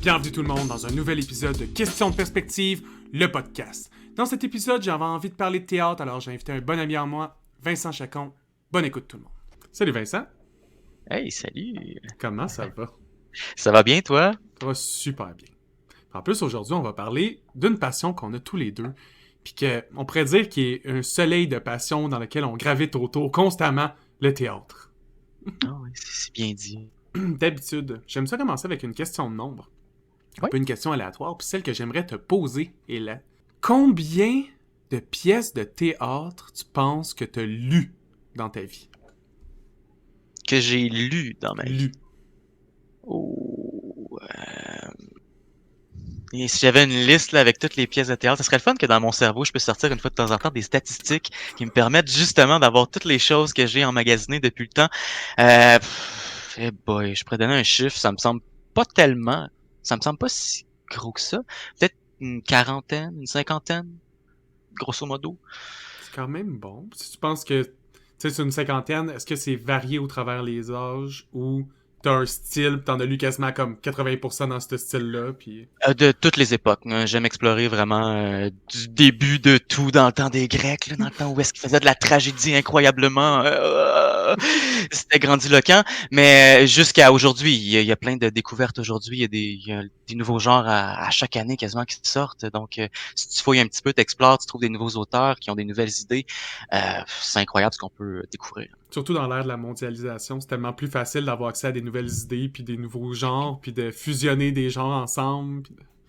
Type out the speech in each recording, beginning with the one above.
Bienvenue tout le monde dans un nouvel épisode de Questions de perspective, le podcast. Dans cet épisode, j'avais envie de parler de théâtre, alors j'ai invité un bon ami à moi, Vincent Chacon. Bonne écoute tout le monde. Salut Vincent. Hey, salut! Comment ça va? Ça va bien, toi? Ça va super bien. En plus, aujourd'hui, on va parler d'une passion qu'on a tous les deux, puis qu'on pourrait dire qu'il y a un soleil de passion dans lequel on gravite autour constamment, le théâtre. Ah oui, c'est bien dit. D'habitude, j'aime ça commencer avec une question de nombre. Un Oui. peu une question aléatoire, puis celle que j'aimerais te poser est là. Combien de pièces de théâtre tu penses que tu as lues dans ta vie? Que j'ai lu dans ma vie. Lues. Oh, Et si j'avais une liste là, avec toutes les pièces de théâtre, ce serait le fun que dans mon cerveau, je peux sortir une fois de temps en temps des statistiques qui me permettent justement d'avoir toutes les choses que j'ai emmagasinées depuis le temps. Boy, je pourrais donner un chiffre, ça me semble pas tellement, ça me semble pas si gros que ça. Peut-être une quarantaine, une cinquantaine, grosso modo. C'est quand même bon. Si tu penses que, tu sais, c'est une cinquantaine, est-ce que c'est varié au travers les âges ou t'as un style, pis t'en as lu quasiment comme 80% dans ce style-là, puis... De toutes les époques. J'aime explorer vraiment du début de tout, dans le temps des Grecs, là, dans le temps où est-ce qu'ils faisaient de la tragédie incroyablement. C'était grandiloquent. Mais jusqu'à aujourd'hui, il y a plein de découvertes aujourd'hui. Il y a des nouveaux genres à chaque année quasiment qui sortent. Donc, si tu fouilles un petit peu, t'explores, tu trouves des nouveaux auteurs qui ont des nouvelles idées. C'est incroyable ce qu'on peut découvrir. Surtout dans l'ère de la mondialisation, c'est tellement plus facile d'avoir accès à des nouvelles idées, puis des nouveaux genres, puis de fusionner des genres ensemble.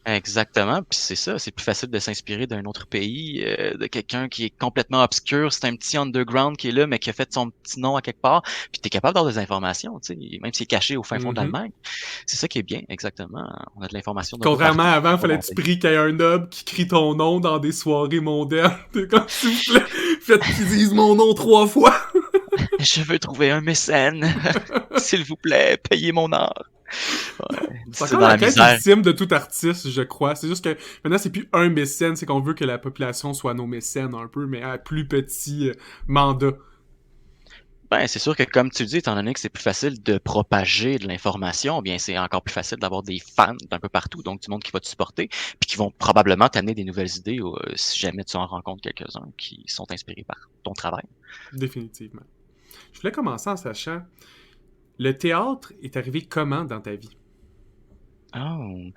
Exactement, puis c'est ça, c'est plus facile de s'inspirer d'un autre pays, de quelqu'un qui est complètement obscur, c'est un petit underground qui est là, mais qui a fait son petit nom à quelque part, puis t'es capable d'avoir des informations, tu sais, même si c'est caché au fin fond de Mhm. l'Allemagne. C'est ça qui est bien, exactement. On a de l'information d'un peu Contrairement partout. à avant, fallait que tu pries qu'il y ait un noble qui crie ton nom dans des soirées mondaines. T'es comme, s'il vous plaît, faites qu'ils disent mon nom 3 fois. Je veux trouver un mécène, s'il vous plaît, payez mon art. Ouais, C'est c'est encore dans la la quête misère. ultime de tout artiste, je crois. C'est juste que maintenant, c'est plus un mécène, c'est qu'on veut que la population soit nos mécènes un peu, mais à plus petit mandat. Ben, c'est sûr que comme tu dis, étant donné que c'est plus facile de propager de l'information, bien c'est encore plus facile d'avoir des fans d'un peu partout, donc du monde qui va te supporter, puis qui vont probablement t'amener des nouvelles idées si jamais tu en rencontres quelques-uns qui sont inspirés par ton travail. Définitivement. Je voulais commencer en sachant, le théâtre est arrivé comment dans ta vie? Oh.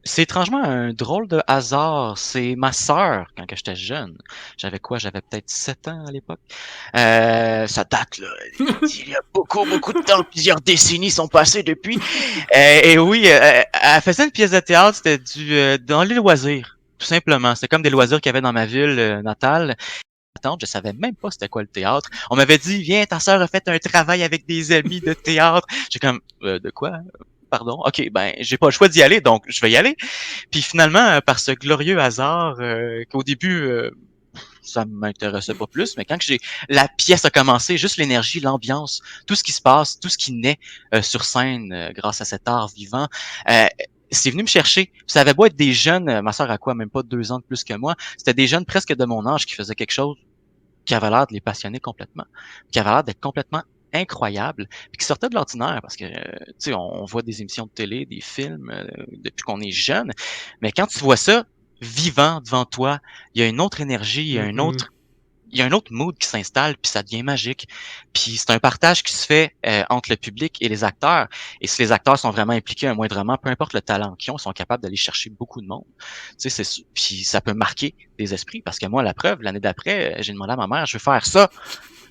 C'est étrangement un drôle de hasard. C'est ma sœur, quand que j'étais jeune. J'avais quoi? J'avais peut-être 7 ans à l'époque. Ça date, là. Il y a beaucoup, beaucoup de temps. Plusieurs décennies sont passées depuis. Et oui, elle faisait une pièce de théâtre. C'était dans les loisirs, tout simplement. C'était comme des loisirs qu'il y avait dans ma ville natale. Je savais même pas c'était quoi le théâtre. On m'avait dit, viens, ta sœur a fait un travail avec des amis de théâtre. J'ai comme, de quoi? Pardon. OK, ben, j'ai pas le choix d'y aller, donc je vais y aller. Puis finalement, par ce glorieux hasard, qu'au début, ça m'intéressait pas plus, mais quand que la pièce a commencé, juste l'énergie, l'ambiance, tout ce qui se passe, tout ce qui naît sur scène grâce à cet art vivant, euh, c'est venu me chercher. Ça avait beau être des jeunes, ma sœur a quoi, même pas 2 ans de plus que moi, c'était des jeunes presque de mon âge qui faisaient quelque chose qui avait l'air de les passionner complètement, qui avait l'air d'être complètement incroyable, puis qui sortait de l'ordinaire parce que tu sais on voit des émissions de télé, des films depuis qu'on est jeune, mais quand tu vois ça vivant devant toi, il y a une autre énergie, Mhm. il y a un autre mood qui s'installe, puis ça devient magique. Puis c'est un partage qui se fait entre le public et les acteurs. Et si les acteurs sont vraiment impliqués, moindrement, peu importe le talent qu'ils ont, ils sont capables d'aller chercher beaucoup de monde. Tu sais, puis ça peut marquer des esprits. Parce que moi, la preuve, l'année d'après, j'ai demandé à ma mère, je veux faire ça.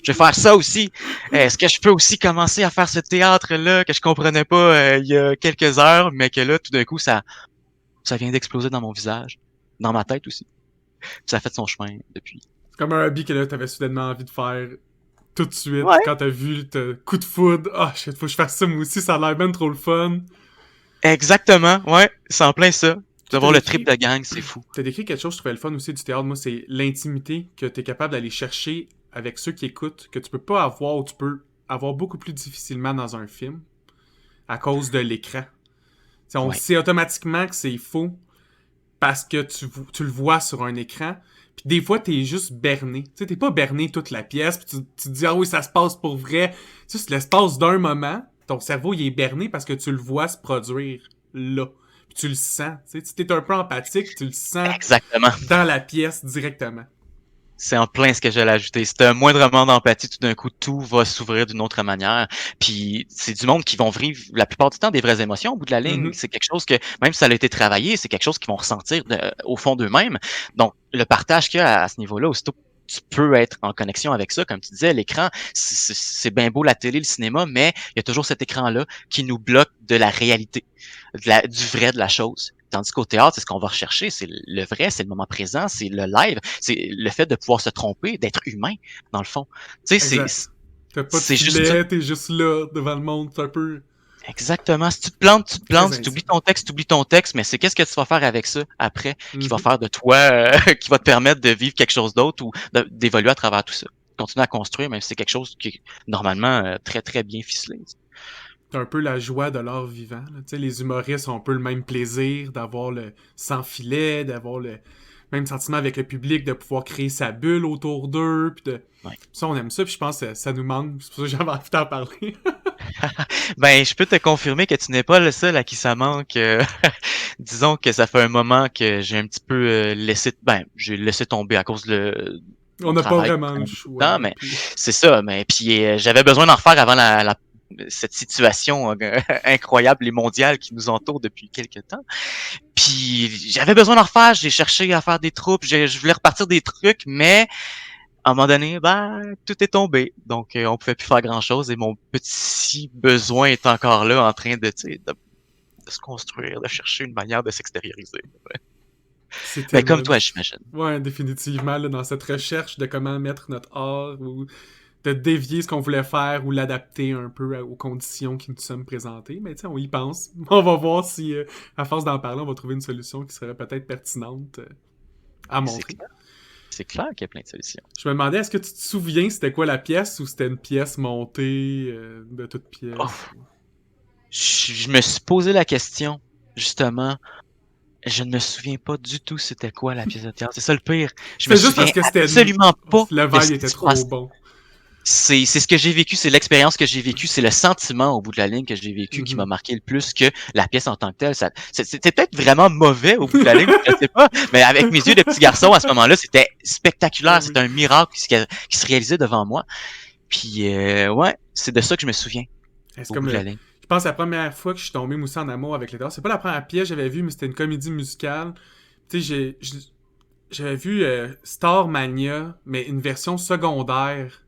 Je vais faire ça aussi. Est-ce que je peux aussi commencer à faire ce théâtre-là que je comprenais pas il y a quelques heures, mais que là, tout d'un coup, ça vient d'exploser dans mon visage, dans ma tête aussi. Puis ça a fait son chemin depuis. C'est comme un hobby que là, t'avais soudainement envie de faire tout de suite, Ouais. quand t'as vu le coup de foudre. Ah, shit, faut que je fasse ça moi aussi, ça a l'air bien trop le fun. Exactement, ouais, c'est en plein ça. Toi, D'avoir le trip de gang, c'est fou. t'as décrit quelque chose que je trouvais le fun aussi du théâtre, moi, c'est l'intimité que t'es capable d'aller chercher avec ceux qui écoutent, que tu peux pas avoir ou tu peux avoir beaucoup plus difficilement dans un film à cause de l'écran. On Ouais. sait automatiquement que c'est faux parce que tu le vois sur un écran. Puis des fois, t'es juste berné. Tu sais, t'es pas berné toute la pièce, puis tu te dis, ah oui, ça se passe pour vrai. Tu sais, c'est l'espace d'un moment, ton cerveau, il est berné parce que tu le vois se produire là. Puis tu le sens. Tu sais, t'es un peu empathique, tu le sens Exactement. dans la pièce directement. C'est en plein ce que j'allais ajouter. Si t'as un moindrement d'empathie, tout d'un coup, tout va s'ouvrir d'une autre manière. Puis c'est du monde qui vont vivre la plupart du temps des vraies émotions au bout de la ligne. Mhm. C'est quelque chose que, même si ça a été travaillé, c'est quelque chose qu'ils vont ressentir au fond d'eux-mêmes. Donc, le partage qu'il y a à ce niveau-là, aussitôt que tu peux être en connexion avec ça, comme tu disais, l'écran, c'est bien beau la télé, le cinéma, mais il y a toujours cet écran-là qui nous bloque de la réalité, du vrai de la chose. Tandis qu'au théâtre, c'est ce qu'on va rechercher, c'est le vrai, c'est le moment présent, c'est le live, c'est le fait de pouvoir se tromper, d'être humain, dans le fond. Tu sais, Exact. T'as pas de c'est juste ça. filet, t'es juste là, devant le monde, c'est un peu Exactement. Si tu te plantes, tu te très plantes. Si intime. tu oublies ton texte, mais c'est qu'est-ce que tu vas faire avec ça après, qui va Mhm. faire de toi, qui va te permettre de vivre quelque chose d'autre ou d'évoluer à travers tout ça. Continuer à construire, même si c'est quelque chose qui est normalement très, très bien ficelé. C'est un peu la joie de l'art vivant. Là. Tu sais, les humoristes ont un peu le même plaisir d'avoir le sans filet, d'avoir le même sentiment avec le public, de pouvoir créer sa bulle autour d'eux. Puis de... Ouais. Ça, on aime ça, puis je pense que ça nous manque. C'est pour ça que j'avais envie d'en parler. Ben, je peux te confirmer que tu n'es pas le seul à qui ça manque. Disons que ça fait un moment que j'ai un petit peu j'ai laissé tomber à cause de On mon n'a pas travail qui vraiment prenait le beaucoup de temps, choix. mais Puis... c'est ça. Mais puis j'avais besoin d'en refaire avant cette situation incroyable et mondiale qui nous entoure depuis quelques temps. Puis j'avais besoin d'en refaire. J'ai cherché à faire des troupes. Je voulais repartir des trucs, mais à un moment donné, ben, tout est tombé. Donc, on pouvait plus faire grand-chose et mon petit besoin est encore là en train de, tu sais, de se construire, de chercher une manière de s'extérioriser. Ouais. C'est Ben, comme tellement... toi, j'imagine. Ouais, définitivement, là, dans cette recherche de comment mettre notre art ou de dévier ce qu'on voulait faire ou l'adapter un peu aux conditions qui nous sommes présentées. Mais tu sais, on y pense. On va voir si, à force d'en parler, on va trouver une solution qui serait peut-être pertinente à Ben, c'est montrer. clair. C'est clair qu'il y a plein de solutions. Je me demandais, est-ce que tu te souviens c'était quoi la pièce ou c'était une pièce montée de toutes Oh, pièces? je me suis posé la question, justement. Je ne me souviens pas du tout c'était quoi la pièce de théâtre. C'est ça le pire. Je me C'était juste souviens parce que c'était absolument pas le de ce vibe qui était se passe. trop bon. C'est ce que j'ai vécu, c'est l'expérience que j'ai vécue, c'est le sentiment au bout de la ligne que j'ai vécu qui m'a Mhm. marqué le plus que la pièce en tant que telle. C'était peut-être vraiment mauvais au bout de la ligne, je sais pas, mais avec mes yeux de petit garçon à ce moment-là, c'était Ben spectaculaire, oui. c'était un miracle qui se réalisait devant moi. Puis ouais, c'est de ça que je me souviens C'est au comme bout de la ligne. je pense que la première fois que je suis tombé aussi en amour avec le théâtre, c'est pas la première pièce que j'avais vue, mais c'était une comédie musicale. Tu sais, j'avais vu Starmania, mais une version secondaire.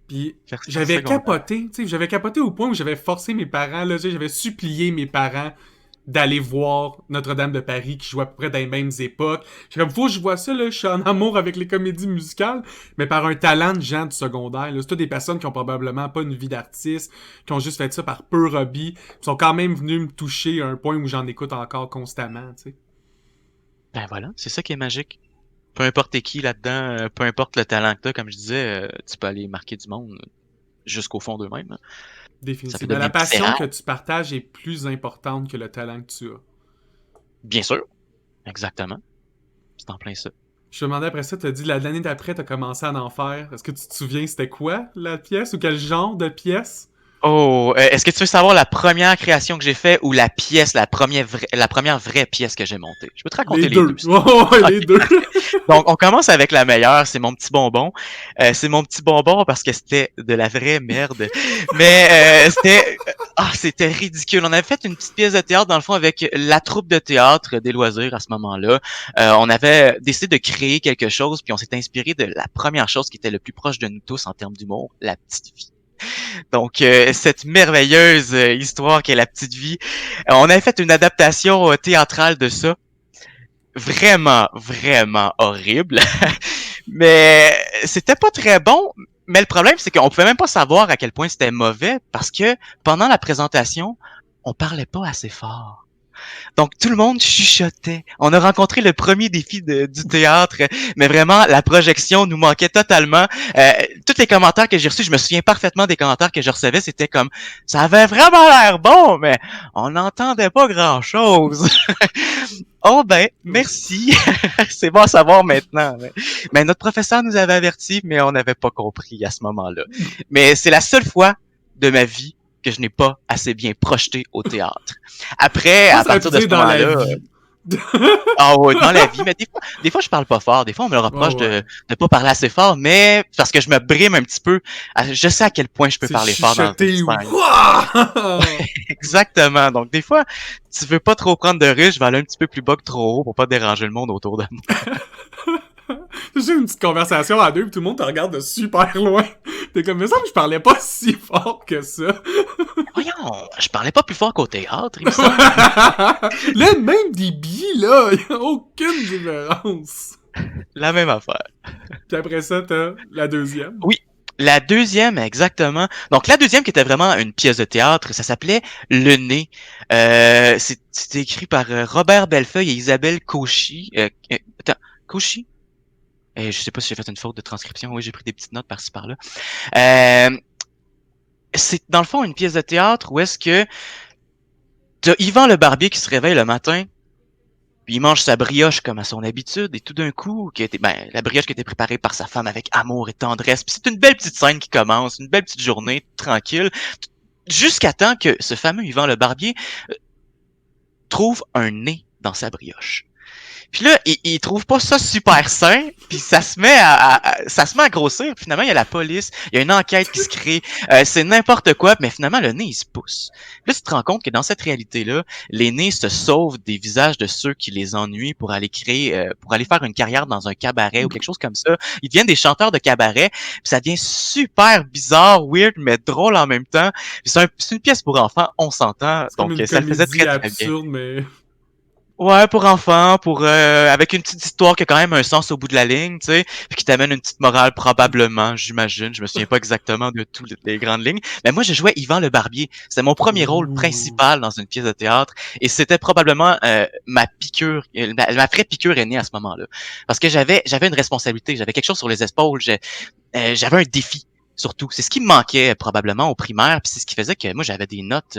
Puis Version j'avais secondaire. capoté, tu sais, j'avais capoté au point où j'avais forcé mes parents, là, tu sais, j'avais supplié mes parents d'aller voir Notre-Dame de Paris qui jouait à peu près dans les mêmes époques. J'ai comme, faut que je vois ça, là, je suis en amour avec les comédies musicales, mais par un talent de gens du secondaire, là. C'est toutes des personnes qui ont probablement pas une vie d'artiste, qui ont juste fait ça par pur hobby, qui sont quand même venus me toucher à un point où j'en écoute encore constamment, tu sais. Ben voilà, c'est ça qui est magique. Peu importe t'es qui là-dedans, peu importe le talent que t'as, comme je disais, tu peux aller marquer du monde jusqu'au fond d'eux-mêmes, hein. Ça peut Définitivement. La devenir passion viscéral, que tu partages est plus importante que le talent que tu as. bien sûr. Exactement. C'est en plein ça. Je te demandais après ça, t'as dit l'année d'après, t'as commencé à en faire. Est-ce que tu te souviens c'était quoi la pièce ou quel genre de pièce? Oh, est-ce que tu veux savoir la première création que j'ai fait ou la pièce, la première vraie pièce que j'ai montée? Je peux te Les raconter les deux. deux. Ouais, Ok, les deux. donc, on commence avec la meilleure, c'est mon petit bonbon. C'est mon petit bonbon parce que c'était de la vraie merde. Mais c'était ridicule. On avait fait une petite pièce de théâtre, dans le fond, avec la troupe de théâtre des loisirs à ce moment-là. On avait décidé de créer quelque chose, puis on s'est inspiré de la première chose qui était le plus proche de nous tous en termes d'humour, la petite vie. Donc, cette merveilleuse histoire qu'est la petite vie. On avait fait une adaptation théâtrale de ça. Vraiment, vraiment horrible. Mais c'était pas très bon. Mais le problème, c'est qu'on pouvait même pas savoir à quel point c'était mauvais parce que pendant la présentation, on parlait pas assez fort. Donc, tout le monde chuchotait. On a rencontré le premier défi du théâtre, mais vraiment, la projection nous manquait totalement. Tous les commentaires que j'ai reçus, je me souviens parfaitement des commentaires que je recevais, c'était comme, ça avait vraiment l'air bon, mais on n'entendait pas grand-chose. Oh ben, merci. C'est bon à savoir maintenant. Mais notre professeur nous avait avertis, mais on n'avait pas compris à ce moment-là. Mais c'est la seule fois de ma vie que je n'ai pas assez bien projeté au théâtre. Après, Moi, à ça aurait pu partir de ce dire dans la moment-là, vie. ah ouais, dans la vie, mais des fois je parle pas fort, des fois on me le Ouais, reproche ouais. de pas parler assez fort, mais parce que je me brime un petit peu, je sais à quel point je peux C'est parler fort dans une chuchoté. scène. Wouah! Exactement. Donc des fois, tu veux pas trop prendre de risques, je vais aller un petit peu plus bas que trop haut pour pas déranger le monde autour de moi. C'est juste une petite conversation à deux, puis tout le monde te regarde de super loin. T'es comme, mais ça, je parlais pas si fort que ça. Voyons, je parlais pas plus fort qu'au théâtre, il me semble. Là, même des billets, là, y a aucune différence. La même affaire. Puis après ça, t'as la deuxième. Oui. La deuxième, exactement. Donc la deuxième qui était vraiment une pièce de théâtre, ça s'appelait Le Nez. C'était écrit par Robert Bellefeuille et Isabelle Cauchy. Attends, Cauchy? Je sais pas si j'ai fait une faute de transcription. Oui, j'ai pris des petites notes par-ci par-là. C'est dans le fond une pièce de théâtre où est-ce que t'as Yvan le barbier qui se réveille le matin, puis il mange sa brioche comme à son habitude, et tout d'un coup, la brioche qui a été préparée par sa femme avec amour et tendresse, puis c'est une belle petite scène qui commence, une belle petite journée tranquille, jusqu'à temps que ce fameux Yvan le barbier trouve un nez dans sa brioche. Puis là, il trouve pas ça super sain, puis ça se met à grossir. Puis finalement, il y a la police, il y a une enquête qui se crée, c'est n'importe quoi, mais finalement, le nez, il se pousse. Là, tu te rends compte que dans cette réalité-là, les nez se sauvent des visages de ceux qui les ennuient pour aller pour aller faire une carrière dans un cabaret ou quelque chose comme ça. Ils deviennent des chanteurs de cabaret, puis ça devient super bizarre, weird, mais drôle en même temps. C'est une pièce pour enfants, on s'entend, C'est comme donc une ça le faisait comédie très très bien. absurde, mais... Ouais, pour enfants, avec une petite histoire qui a quand même un sens au bout de la ligne, tu sais, puis qui t'amène une petite morale probablement, j'imagine. Je me souviens pas exactement de toutes les grandes lignes, mais moi je jouais Yvan le Barbier. C'était mon premier rôle Ouh. principal dans une pièce de théâtre, et c'était probablement ma piqûre, ma vraie piqûre est née à ce moment-là, parce que j'avais une responsabilité, j'avais quelque chose sur les épaules, j'avais un défi. Surtout, c'est ce qui me manquait probablement au primaire, puis c'est ce qui faisait que moi j'avais des notes,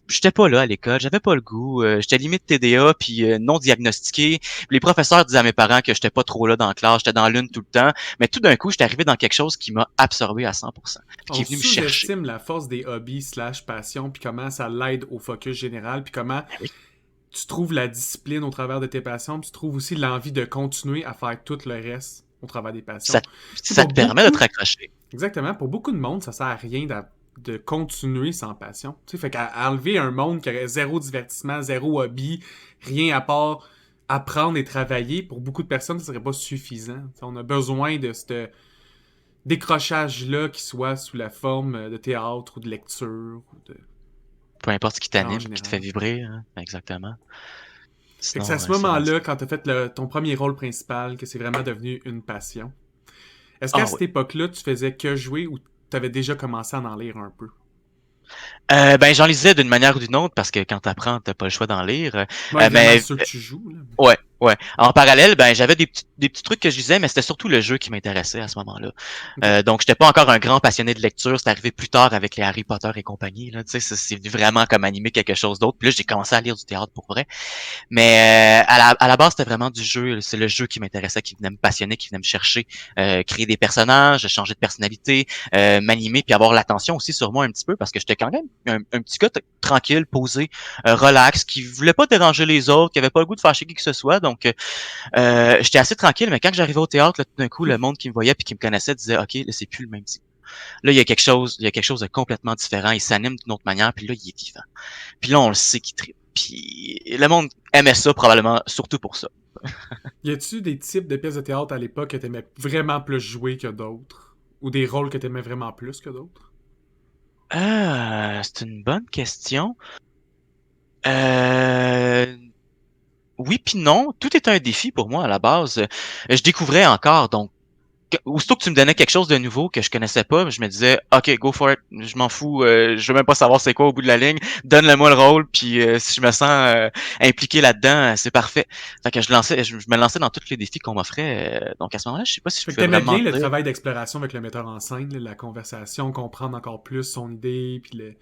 j'étais pas là à l'école, j'avais pas le goût, j'étais limite TDA puis non diagnostiqué. Puis les professeurs disaient à mes parents que j'étais pas trop là dans la classe, j'étais dans l'une tout le temps, mais tout d'un coup, j'étais arrivé dans quelque chose qui m'a absorbé à 100%, puis qui On est venu me chercher. sous-estime la force des hobbies slash passion, puis comment ça l'aide au focus général, puis comment Ben oui. tu trouves la discipline au travers de tes passions, puis tu trouves aussi l'envie de continuer à faire tout le reste au travers des passions. Ça, Tu sais, ça pour te permet de te beaucoup, raccrocher. exactement, pour beaucoup de monde, ça sert à rien de continuer sans passion. Tu sais, fait qu'à enlever un monde qui aurait zéro divertissement, zéro hobby, rien à part apprendre et travailler, pour beaucoup de personnes, ça serait pas suffisant. Tu sais, on a besoin de ce décrochage-là qui soit sous la forme de théâtre ou de lecture ou de Peu importe ce qui en t'anime, qui te général. fait vibrer, hein, exactement. Fait que c'est à Sinon, ce c'est rendu... moment-là, quand t'as fait ton premier rôle principal, que c'est vraiment devenu une passion. Est-ce qu'à Ah oui. cette époque-là, tu faisais que jouer ou t'avais déjà commencé à en lire un peu? Ben j'en lisais d'une manière ou d'une autre parce que quand t'apprends, t'as pas le choix d'en lire. Moi, évidemment, Mais ceux que tu joues, là. ouais, ouais. En parallèle, ben j'avais des petits trucs que je lisais, mais c'était surtout le jeu qui m'intéressait à ce moment-là. Ok. Donc j'étais pas encore un grand passionné de lecture. C'est arrivé plus tard avec les Harry Potter et compagnie. Là, tu sais, c'est venu vraiment comme animer quelque chose d'autre. Puis là, j'ai commencé à lire du théâtre pour vrai. Mais à la base, c'était vraiment du jeu. C'est le jeu qui m'intéressait, qui venait me passionner, qui venait me chercher, créer des personnages, changer de personnalité, m'animer, puis avoir l'attention aussi sur moi un petit peu, parce que j'étais quand même un petit gars tranquille, posé, relax, qui voulait pas déranger les autres, qui avait pas le goût de fâcher qui que ce soit. Donc, j'étais assez tranquille. Mais quand j'arrivais au théâtre, là, tout d'un coup, le monde qui me voyait puis qui me connaissait disait, OK, là, c'est plus le même type. Là, il y a quelque chose de complètement différent. Il s'anime d'une autre manière, puis là, il est vivant. Puis là, on le sait qu'il tripe. Puis le monde aimait ça probablement, surtout pour ça. Y a-tu des types de pièces de théâtre à l'époque que t'aimais vraiment plus jouer que d'autres? Ou des rôles que t'aimais vraiment plus que d'autres? C'est une bonne question. Euh, oui puis non. Tout est un défi pour moi à la base. Je découvrais encore, donc aussitôt que tu me donnais quelque chose de nouveau que je connaissais pas, je me disais, OK, go for it, je m'en fous, je veux même pas savoir c'est quoi au bout de la ligne, donne-le-moi le rôle, puis si je me sens impliqué là-dedans, c'est parfait. Fait que je me lançais dans tous les défis qu'on m'offrait. Donc à ce moment-là, je sais pas si je Fait que pouvais t'aimais vraiment bien le dire. travail d'exploration avec le metteur en scène, là, la conversation, comprendre encore plus son idée, puis le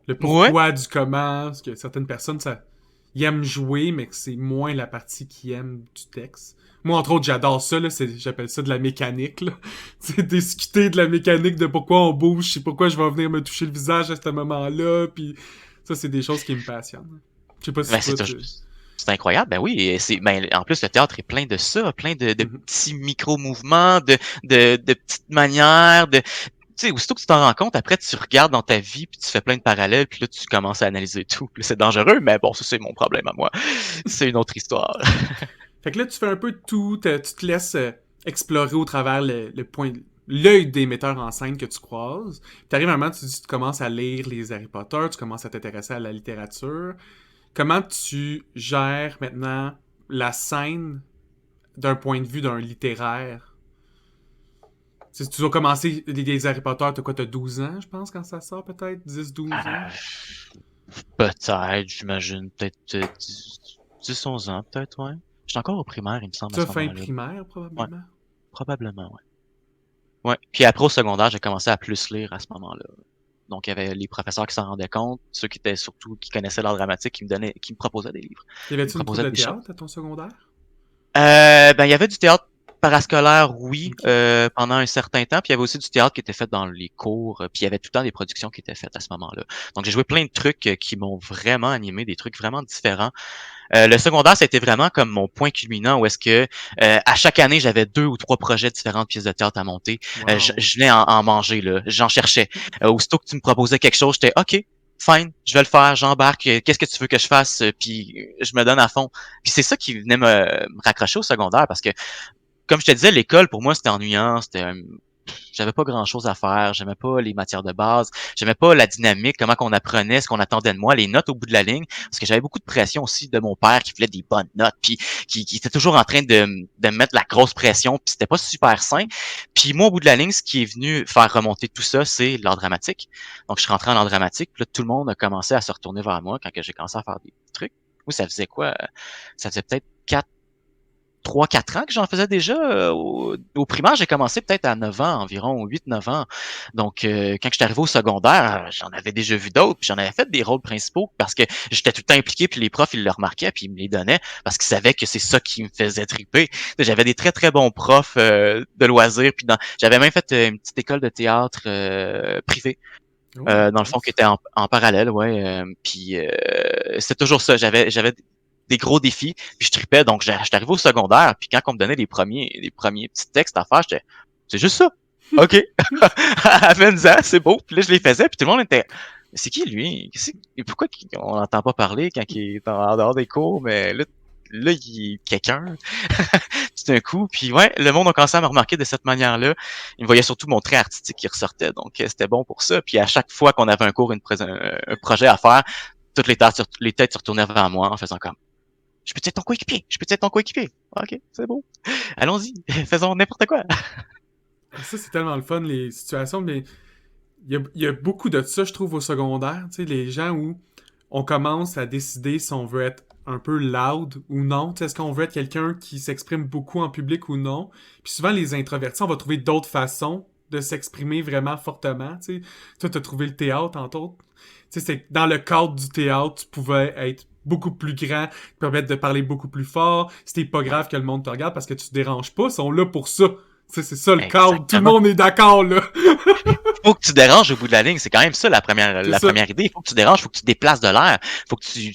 Ouais. pourquoi du comment, parce que certaines personnes, ils aiment jouer, mais que c'est moins la partie qu'ils aiment du texte. Moi, entre autres, j'adore ça, là, j'appelle ça de la mécanique, là. C'est discuter de la mécanique, de pourquoi on bouge, c'est pourquoi je vais venir me toucher le visage à ce moment-là, puis ça, c'est des choses qui me passionnent. Je sais pas si Ben, toi, c'est incroyable, ben oui. Et en plus, le théâtre est plein de ça, plein de Mhm. petits micro-mouvements, de petites manières, tu sais, aussitôt que tu t'en rends compte, après, tu regardes dans ta vie, puis tu fais plein de parallèles, puis là, tu commences à analyser tout. Puis là, c'est dangereux, mais bon, ça, c'est mon problème à moi. C'est une autre histoire. Fait que là, tu fais un peu de tout, tu te laisses explorer au travers l'œil des metteurs en scène que tu croises. Puis t'arrives à un moment, tu commences à lire les Harry Potter, tu commences à t'intéresser à la littérature. Comment tu gères maintenant la scène d'un point de vue d'un littéraire? Si tu as commencé les Harry Potter, t'as quoi, t'as 12 ans, je pense, quand ça sort, peut-être? 10, 12 ans? Euh, Peut-être, j'imagine, peut-être 11 ans, peut-être, ouais. J'étais encore au primaire, il me semble, à Tu as ce fin moment-là. primaire, Ouais, probablement? probablement, ouais. Ouais. Puis après, au secondaire, j'ai commencé à plus lire à ce moment-là. Donc, il y avait les professeurs qui s'en rendaient compte, ceux qui étaient surtout, qui connaissaient l'art dramatique, qui me proposaient des livres. Y Ils me avait-tu une troupe proposaient de des choses. théâtre à ton secondaire? Ben, il y avait du théâtre parascolaire, oui, Ok. pendant un certain temps. Puis il y avait aussi du théâtre qui était fait dans les cours. Puis il y avait tout le temps des productions qui étaient faites à ce moment-là. Donc j'ai joué plein de trucs qui m'ont vraiment animé, des trucs vraiment différents. Le secondaire, c'était vraiment comme mon point culminant où est-ce que à chaque année, j'avais 2 ou 3 projets différents de pièces de théâtre à monter. Wow. Je venais en manger, là. J'en cherchais. Aussitôt que tu me proposais quelque chose, j'étais OK, fine, je vais le faire, j'embarque. Qu'est-ce que tu veux que je fasse? Puis je me donne à fond. Puis c'est ça qui venait me raccrocher au secondaire parce que, comme je te disais, l'école, pour moi, c'était ennuyant. J'avais pas grand chose à faire, j'aimais pas les matières de base, j'aimais pas la dynamique, comment qu'on apprenait, ce qu'on attendait de moi, les notes au bout de la ligne, parce que j'avais beaucoup de pression aussi de mon père qui voulait des bonnes notes, puis qui était toujours en train de me mettre la grosse pression, puis c'était pas super sain. Puis moi, au bout de la ligne, ce qui est venu faire remonter tout ça, c'est l'art dramatique. Donc je suis rentré en art dramatique, puis là, tout le monde a commencé à se retourner vers moi quand que j'ai commencé à faire des trucs. Moi, ça faisait quoi? Ça faisait peut-être 3, 4 ans que j'en faisais déjà. Au primaire, j'ai commencé peut-être à 9 ans, environ 8, 9 ans. Donc, quand j'étais arrivé au secondaire, j'en avais déjà vu d'autres, puis j'en avais fait des rôles principaux parce que j'étais tout le temps impliqué, puis les profs, ils le remarquaient, puis ils me les donnaient parce qu'ils savaient que c'est ça qui me faisait triper. J'avais des très, très bons profs de loisirs, puis j'avais même fait une petite école de théâtre privée. Oh, Dans le fond, qui nice. était en parallèle, ouais. Puis c'était toujours ça. J'avais des gros défis, puis je tripais. Donc, j'étais arrivé au secondaire, puis quand on me donnait les premiers petits textes à faire, c'est juste ça. OK. À 20 ans, c'est beau. Puis là, je les faisais, puis tout le monde était, c'est qui lui? Pourquoi on n'entend pas parler quand il est en dehors des cours? Mais là, il est quelqu'un, tout d'un coup. Puis ouais, le monde a commencé à me remarquer de cette manière-là. Il me voyait surtout mon trait artistique qui ressortait, donc c'était bon pour ça. Puis à chaque fois qu'on avait un cours, un projet à faire, toutes les têtes se retournaient vers moi en faisant comme, je peux être ton coéquipier, je peux être ton coéquipier. Ok, c'est beau. Allons-y, faisons n'importe quoi. Ça, c'est tellement le fun, les situations, mais il y a beaucoup de ça, je trouve, au secondaire. Tu sais, les gens où on commence à décider si on veut être un peu loud ou non. Tu sais, est-ce qu'on veut être quelqu'un qui s'exprime beaucoup en public ou non? Puis souvent, les introvertis, on va trouver d'autres façons de s'exprimer vraiment fortement. Tu sais, toi, t'as trouvé le théâtre, entre autres. Tu sais, c'est dans le cadre du théâtre, tu pouvais être beaucoup plus grand, te permettre de parler beaucoup plus fort. C'était pas grave que le monde te regarde parce que tu te déranges pas. Ils sont là pour ça. Tu sais, c'est ça le cadre. Tout le Exactement. monde est d'accord, là. Faut que tu déranges au bout de la ligne. C'est quand même ça la première, C'est la ça. première idée. Il faut que tu déranges, faut que tu déplaces de l'air. Faut que tu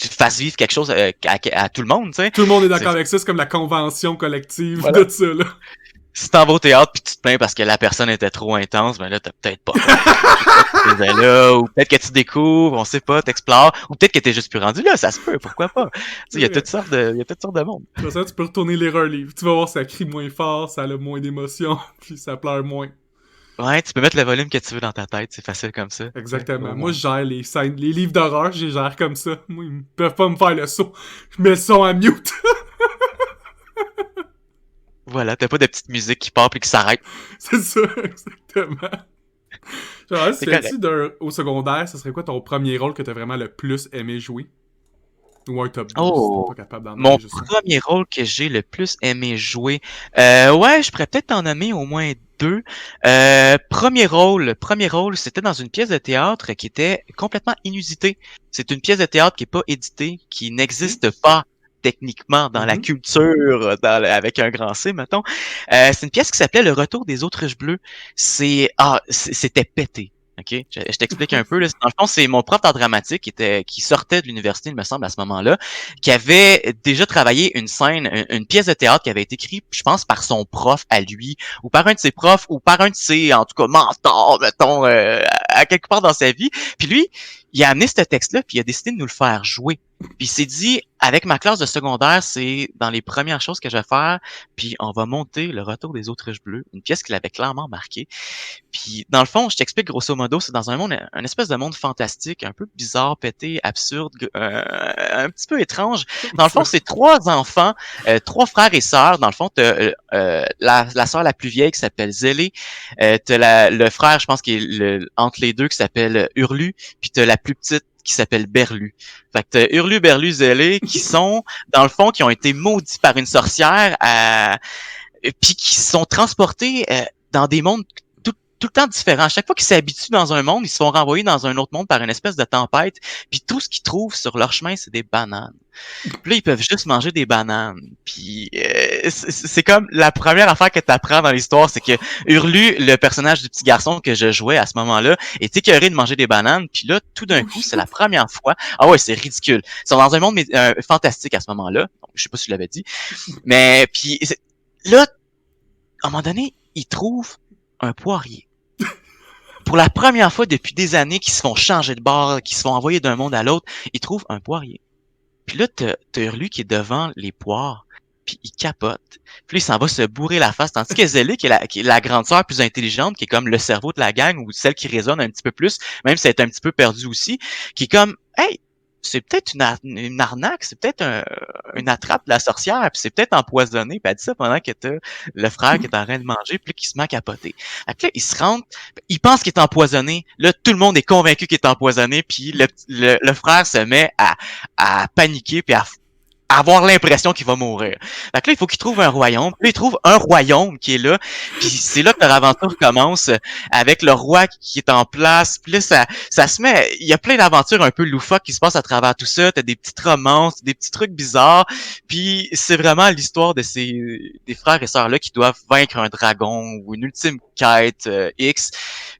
fasses vivre quelque chose à tout le monde, tu sais. Tout le monde est C'est, d'accord avec ça. C'est comme la convention collective voilà. de ça, là. Si t'en vas au théâtre puis tu te plains parce que la personne était trop intense, ben là, t'as peut-être pas compris pourquoi tu faisais là, ou peut-être que tu découvres, on sait pas, t'explores, ou peut-être que t'es juste plus rendu là, ça se peut, pourquoi pas. Tu sais, C'est vrai. il y a toutes sortes de monde. Pour ça, tu peux retourner lire un livre. Tu vas voir, ça crie moins fort, ça a moins d'émotion, puis ça pleure moins. Ouais, tu peux mettre le volume que tu veux dans ta tête, c'est facile comme ça, tu sais, Exactement. au Moi, moins. je gère les scènes, les livres d'horreur, je les gère comme ça. Moi, ils peuvent pas me faire le saut. Je mets le son à mute. Voilà, t'as pas de petite musique qui part puis qui s'arrête. C'est ça, exactement. Genre, si C'est tu correct. viens au secondaire, ce serait quoi ton premier rôle que t'as vraiment le plus aimé jouer? Ou un top 2 si t'es Oh! pas capable d'en Mon nommer juste un. premier rôle que j'ai le plus aimé jouer. Ouais, je pourrais peut-être en nommer au moins deux. Premier rôle, c'était dans une pièce de théâtre qui était complètement inusitée. C'est une pièce de théâtre qui est pas éditée, qui Ok? n'existe pas techniquement dans la Mhm. culture, avec un grand C, mettons. C'est une pièce qui s'appelait Le Retour des Autruches Bleues. C'était pété. OK? Je t'explique un peu. Là. Dans le fond, c'est mon prof d'art dramatique qui sortait de l'université, il me semble, à ce moment-là, qui avait déjà travaillé une scène, une pièce de théâtre qui avait été écrite, je pense, par son prof à lui, ou par un de ses profs, ou par un de ses, en tout cas, mentors, mettons, à quelque part dans sa vie. Puis lui, il a amené ce texte-là, puis il a décidé de nous le faire jouer. Puis il s'est dit, avec ma classe de secondaire, c'est dans les premières choses que je vais faire, puis on va monter Le Retour des Autruches Bleues, une pièce qui l'avait clairement marqué. Puis, dans le fond, je t'explique grosso modo, c'est dans un monde, un espèce de monde fantastique, un peu bizarre, pété, absurde, un petit peu étrange. Dans le fond, c'est trois enfants, trois frères et sœurs. Dans le fond, t'as la sœur la plus vieille qui s'appelle Zélé, t'as le frère, je pense, qui est entre les deux, qui s'appelle Hurlu, puis t'as la plus petite qui s'appelle Berlu. Fait que t'as Hurlu, Berlu, Zélé, qui sont, dans le fond, qui ont été maudits par une sorcière, puis qui sont transportés dans des mondes tout le temps différents. À chaque fois qu'ils s'habituent dans un monde, ils se font renvoyer dans un autre monde par une espèce de tempête. Puis tout ce qu'ils trouvent sur leur chemin, c'est des bananes. Puis là, ils peuvent juste manger des bananes. Puis c'est comme la première affaire que tu apprends dans l'histoire, c'est que Hurlu, le personnage du petit garçon que je jouais à ce moment-là, est écœuré de manger des bananes. Puis là, tout d'un Oh coup, c'est la shit! première fois. Ah ouais, c'est ridicule. Ils sont dans un monde fantastique à ce moment-là. Donc, je sais pas si je l'avais dit. Mais puis là, à un moment donné, ils trouvent un poirier. Pour la première fois depuis des années qu'ils se font changer de bord, qu'ils se font envoyer d'un monde à l'autre, ils trouvent un poirier. Puis là, t'as Hurlu qui est devant les poires, puis il capote. Puis là, il s'en va se bourrer la face, tandis que Zélé, qui est la grande sœur plus intelligente, qui est comme le cerveau de la gang, ou celle qui résonne un petit peu plus, même si elle est un petit peu perdue aussi, qui est comme, hey, c'est peut-être une arnaque, c'est peut-être une attrape de la sorcière, puis c'est peut-être empoisonné, puis elle dit ça pendant que t'as le frère qui est en train de manger, puis là, qui se met à capoter. Fait que là, il se rentre, il pense qu'il est empoisonné, là, tout le monde est convaincu qu'il est empoisonné, puis le frère se met à paniquer, puis à avoir l'impression qu'il va mourir. Fait que là, il faut qu'il trouve un royaume. Puis là, il trouve un royaume qui est là. Puis c'est là que leur aventure commence avec le roi qui est en place. Puis là, ça se met... Il y a plein d'aventures un peu loufoques qui se passent à travers tout ça. T'as des petites romances, des petits trucs bizarres. Puis c'est vraiment l'histoire de des frères et sœurs-là qui doivent vaincre un dragon ou une ultime quête X.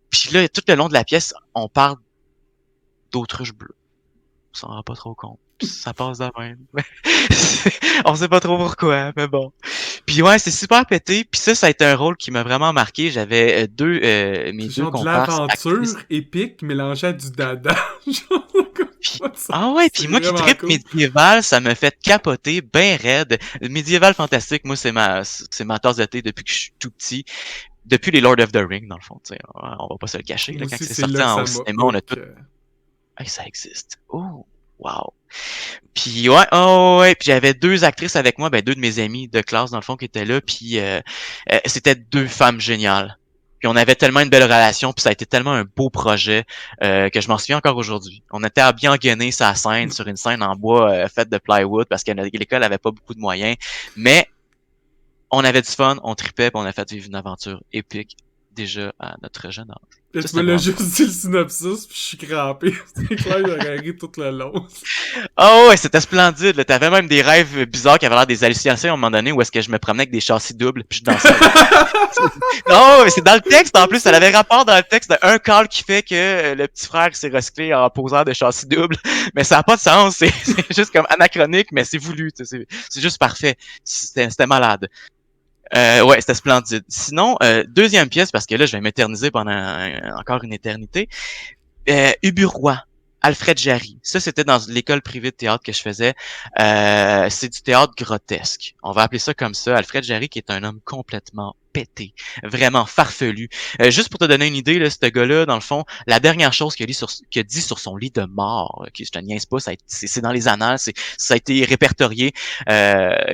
Puis là, tout le long de la pièce, on parle d'autruches bleues. On s'en rend pas trop compte. Ça passe de même. On sait pas trop pourquoi, mais bon. Puis ouais, c'est super pété. Puis ça a été un rôle qui m'a vraiment marqué. J'avais mes C'est deux genre de comparses actrices. l'aventure épique mélangée à du dada. Genre, comme Puis, pas de sens. ah ouais, puis C'est moi qui vraiment trippe cool. médiéval, ça me fait capoter ben raide. Médiéval fantastique, moi c'est ma tasse de thé depuis que je suis tout petit. Depuis les Lord of the Rings, dans le fond, tu sais, on va pas se le cacher. Moi Là, quand aussi, c'est c'est sorti là que ça au m'a cinéma, on a tout. hook. Hey, ça existe. Oh, wow. Puis ouais, oh, ouais, puis j'avais deux actrices avec moi, ben deux de mes amies de classe dans le fond qui étaient là, puis c'était deux femmes géniales. Puis on avait tellement une belle relation, puis ça a été tellement un beau projet que je m'en souviens encore aujourd'hui. On était à bien gagner sa scène sur une scène en bois faite de plywood parce que l'école avait pas beaucoup de moyens, mais on avait du fun, on tripait, puis on a fait vivre une aventure épique déjà à notre jeune âge. Là, Ça tu me c'était l'as vraiment juste dit le synopsis, puis je suis crampé. C'est clair, j'aurais ri tout le long. oh ouais, c'était splendide. Là. T'avais même des rêves bizarres qui avaient l'air des hallucinations à un moment donné où est-ce que je me promenais avec des châssis doubles puis je dansais avec. Non, mais c'est dans le texte en plus. Ça avait rapport dans le texte de un call qui fait que le petit frère s'est recyclé en posant de châssis doubles. Mais ça n'a pas de sens. C'est juste comme anachronique, mais c'est voulu. C'est juste parfait. C'était malade. Ouais, c'était splendide. Sinon, deuxième pièce, parce que là, je vais m'éterniser pendant encore une éternité. Ubu-Roi, Alfred Jarry. Ça, c'était dans l'école privée de théâtre que je faisais. C'est du théâtre grotesque. On va appeler ça comme ça. Alfred Jarry, qui est un homme complètement pété, vraiment farfelu. Juste pour te donner une idée, là, ce gars-là, dans le fond, la dernière chose qu'il a dit sur son lit de mort, qui je te niaise pas, c'est dans les annales, ça a été répertorié,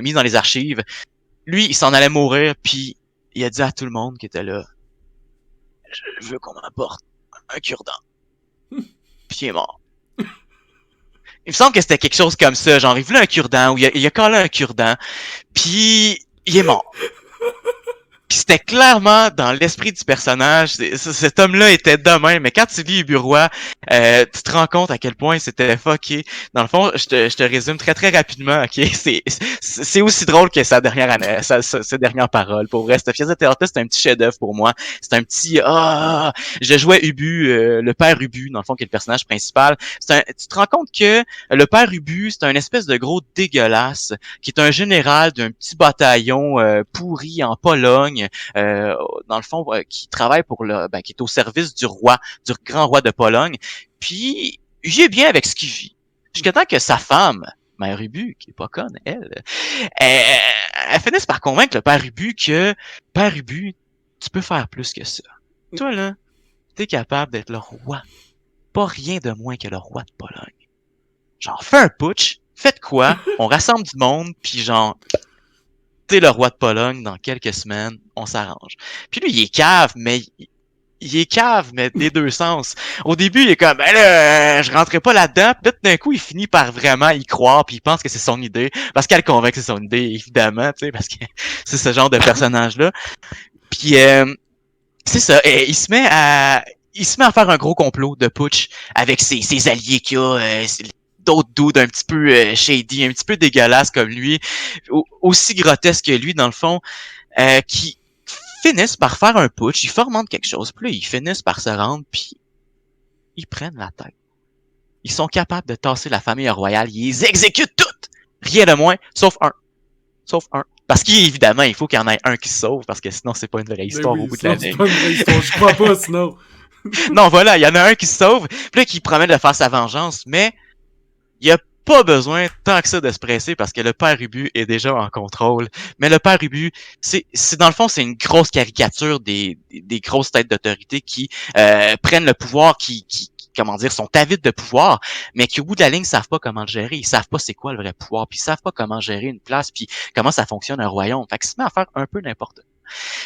mis dans les archives. lui, il s'en allait mourir, puis il a dit à tout le monde qui était là, je veux qu'on m'apporte un cure-dent. Puis il est mort. Il me semble que c'était quelque chose comme ça, genre il voulait un cure-dent, ou il a collé un cure-dent, puis il est mort. Puis c'était clairement dans l'esprit du personnage. Cet homme-là était de même, mais quand tu lis Uburois, tu te rends compte à quel point c'était fucké. Dans le fond, je te résume très très rapidement, ok? C'est aussi drôle que sa dernière année, ses dernières paroles. Pour vrai, cette pièce de théâtre-là, c'est un petit chef-d'œuvre pour moi. C'est un petit je jouais Ubu, le père Ubu, dans le fond, qui est le personnage principal. Tu te rends compte que le père Ubu, c'est un espèce de gros dégueulasse qui est un général d'un petit bataillon pourri en Pologne. Dans le fond, qui travaille qui est au service du roi, du grand roi de Pologne. Puis, il est bien avec ce qu'il vit. Jusqu'à temps que sa femme, Mère Ubu, qui est pas conne, elle finisse par convaincre le père Ubu que, père Ubu, tu peux faire plus que ça. Toi, là, t'es capable d'être le roi. Pas rien de moins que le roi de Pologne. Genre, fais un putsch, faites quoi? On rassemble du monde, puis genre, t'es le roi de Pologne, dans quelques semaines, on s'arrange. Puis lui, il est cave, mais des deux sens. Au début, il est comme, ben là, je rentrais pas là-dedans. Puis d'un coup, il finit par vraiment y croire, puis il pense que c'est son idée, parce qu'elle convainc que c'est son idée, évidemment, tu sais, parce que c'est ce genre de personnage-là. Puis c'est ça, il se met à faire un gros complot de putsch avec ses alliés qu'il a, d'autres dudes un petit peu shady, un petit peu dégueulasses comme lui, aussi grotesques que lui dans le fond, qui finissent par faire un putsch, ils fomentent quelque chose, puis là, ils finissent par se rendre, puis ils prennent la tête. Ils sont capables de tasser la famille royale, ils les exécutent toutes! Rien de moins, sauf un. Parce qu'évidemment, il faut qu'il y en ait un qui se sauve, parce que sinon, c'est pas une vraie histoire au bout de la ligne. C'est pas une vraie histoire, je crois pas, sinon. Non, voilà, il y en a un qui se sauve, puis là, qui promet de faire sa vengeance, mais il y a pas besoin tant que ça de se presser parce que le père Ubu est déjà en contrôle. Mais le père Ubu, c'est dans le fond, c'est une grosse caricature des grosses têtes d'autorité qui prennent le pouvoir, qui comment dire, sont avides de pouvoir, mais qui au bout de la ligne savent pas comment le gérer. Ils savent pas c'est quoi le vrai pouvoir, puis ils savent pas comment gérer une place, puis comment ça fonctionne un royaume. Fait qu'il se met à faire un peu n'importe quoi.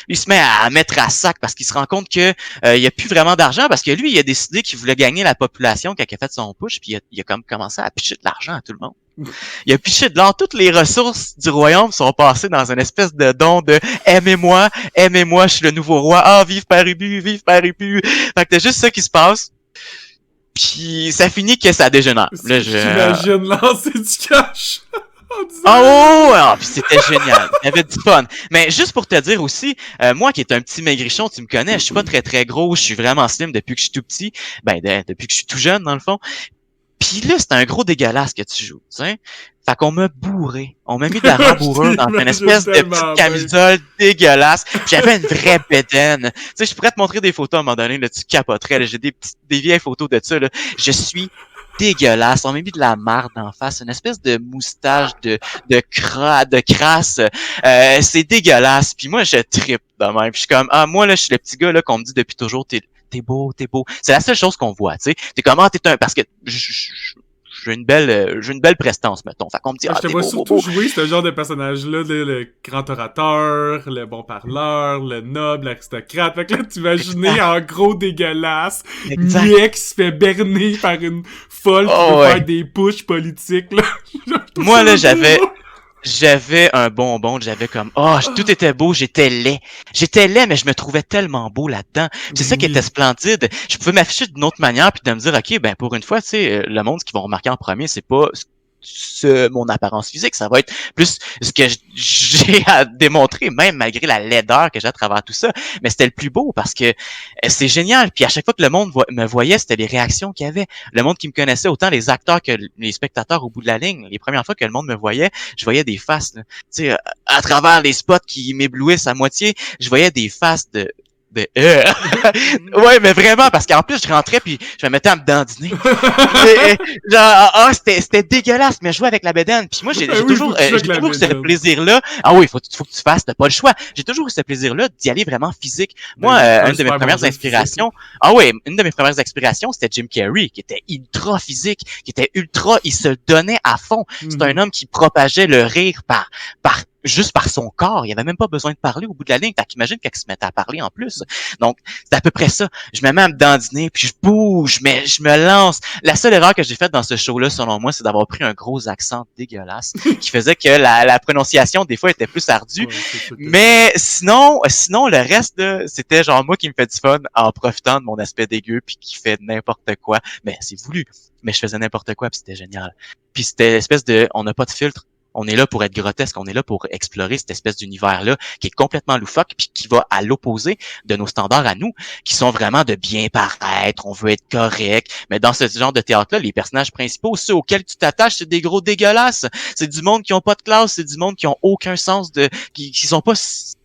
Lui, il se met à mettre à sac parce qu'il se rend compte que il y a plus vraiment d'argent parce que lui, il a décidé qu'il voulait gagner la population quand il a fait son push, puis il a comme commencé à pitcher de l'argent à tout le monde. Il a pitché de l'or. Toutes les ressources du royaume sont passées dans une espèce de don de aimez-moi, je suis le nouveau roi. Ah, vive Père Ubu, vive Père Ubu. Fait que c'est juste ça qui se passe. Puis ça finit que ça dégénère. Là, j'imagine lancer du cash. Puis c'était génial. Il y avait du fun. Mais juste pour te dire aussi, moi qui est un petit maigrichon, tu me connais, je suis pas très très gros, je suis vraiment slim depuis que je suis tout petit. Ben, depuis que je suis tout jeune, dans le fond. Puis là, c'est un gros dégueulasse que tu joues, tu sais. Fait qu'on m'a bourré. On m'a mis de la rembourrure dans une espèce de petite camisole dégueulasse. J'avais une vraie bédaine. Tu sais, je pourrais te montrer des photos à un moment donné, là, tu capoterais. Là. J'ai des vieilles photos de ça, là. Je suis dégueulasse. On m'a mis de la marde en face, une espèce de moustache de crasse. C'est dégueulasse. Puis moi, je trippe de même. Puis je suis comme, moi, là, je suis le petit gars, là, qu'on me dit depuis toujours, t'es beau. C'est la seule chose qu'on voit, tu sais. T'es comment, parce que j'ai une belle prestance, mettons. Fait qu'on me dit, je te vois surtout jouer ce genre de personnage-là, le grand orateur, le bon parleur, le noble, l'aristocrate. Fait que là, t'imaginais en gros dégueulasse, niais qui se fait berner par une folle qui veut faire des pushs politiques, là. Moi, là, j'avais un bonbon, j'avais comme tout était beau, j'étais laid, mais je me trouvais tellement beau là-dedans. C'est ça qui était splendide. Je pouvais m'afficher d'une autre manière puis de me dire OK, ben pour une fois, tu sais, le monde, ce qu'ils vont remarquer en premier, c'est pas mon apparence physique, ça va être plus ce que j'ai à démontrer, même malgré la laideur que j'ai à travers tout ça. Mais c'était le plus beau parce que c'est génial. Puis à chaque fois que le monde me voyait, c'était les réactions qu'il y avait. Le monde qui me connaissait, autant les acteurs que les spectateurs au bout de la ligne. Les premières fois que le monde me voyait, je voyais des faces. Tu sais, à travers les spots qui m'éblouissent à moitié, je voyais des faces de ouais, mais vraiment, parce qu'en plus, je rentrais puis je me mettais à me dandiner. Genre, c'était dégueulasse, mais je jouais avec la bédaine. Puis moi, j'ai toujours eu ce plaisir-là. Ah oui, faut que tu fasses, t'as pas le choix. J'ai toujours eu ce plaisir-là d'y aller vraiment physique. Moi, une de mes premières inspirations, une de mes premières inspirations, c'était Jim Carrey, qui était ultra physique, il se donnait à fond. C'est un homme qui propageait le rire par juste par son corps. Il avait même pas besoin de parler au bout de la ligne. Fait qu'imagine quand il se mettait à parler en plus. Donc, c'est à peu près ça. Je me mets à me dandiner, puis je bouge, mais je me lance. La seule erreur que j'ai faite dans ce show-là, selon moi, c'est d'avoir pris un gros accent dégueulasse qui faisait que la prononciation, des fois, était plus ardue. Ouais, c'est sûr que Mais sinon, le reste, là, c'était genre moi qui me fait du fun en profitant de mon aspect dégueu puis qui fait n'importe quoi. Mais c'est voulu. Mais je faisais n'importe quoi puis c'était génial. Puis c'était l'espèce de, on n'a pas de filtre. On est là pour être grotesque, on est là pour explorer cette espèce d'univers-là qui est complètement loufoque puis qui va à l'opposé de nos standards à nous, qui sont vraiment de bien paraître, on veut être correct. Mais dans ce genre de théâtre-là, les personnages principaux, ceux auxquels tu t'attaches, c'est des gros dégueulasses. C'est du monde qui ont pas de classe, c'est du monde qui ont aucun sens de, qui sont pas,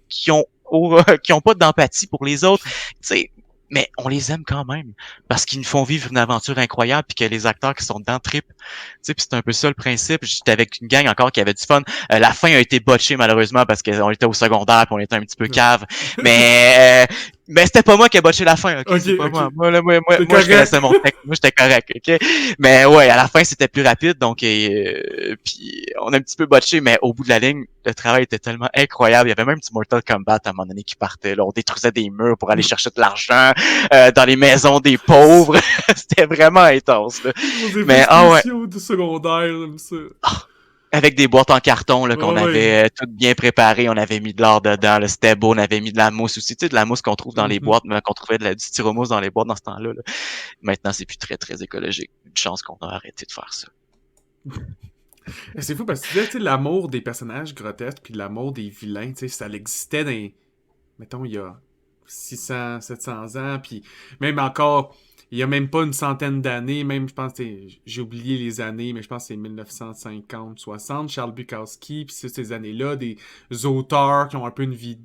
qui ont pas d'empathie pour les autres. Tu sais, mais on les aime quand même parce qu'ils nous font vivre une aventure incroyable puis que les acteurs qui sont dedans trippent. Tu sais, puis c'est un peu ça le principe. J'étais avec une gang encore qui avait du fun. La fin a été botchée malheureusement parce qu'on était au secondaire puis on était un petit peu cave. Mais c'était pas moi qui ai botché la fin, ok? C'est pas moi. Moi, je connaissais mon texte. Moi, j'étais correct, ok? Mais ouais, à la fin, c'était plus rapide, donc puis on a un petit peu botché, mais au bout de la ligne, le travail était tellement incroyable. Il y avait même du Mortal Kombat à un moment donné qui partait. Là. On détruisait des murs pour aller chercher de l'argent dans les maisons des pauvres. C'était vraiment intense. Là. Mais ouais. De secondaire, comme ça. Avec des boîtes en carton là, qu'on Ouais. avait toutes bien préparées, on avait mis de l'or dedans, le c'était beau, on avait mis de la mousse aussi, tu sais, de la mousse qu'on trouve dans les boîtes, mais qu'on trouvait du styromousse dans les boîtes dans ce temps-là. Là. Maintenant, c'est plus très, très écologique. Une chance qu'on a arrêté de faire ça. C'est fou parce que tu sais, l'amour des personnages grotesques puis l'amour des vilains, tu sais, ça existait dans, mettons, il y a 600, 700 ans, puis même encore, il y a même pas une centaine d'années, même, je pense, j'ai oublié les années, mais je pense que c'est 1950, 60, Charles Bukowski, puis ces années-là, des auteurs qui ont un peu une vie,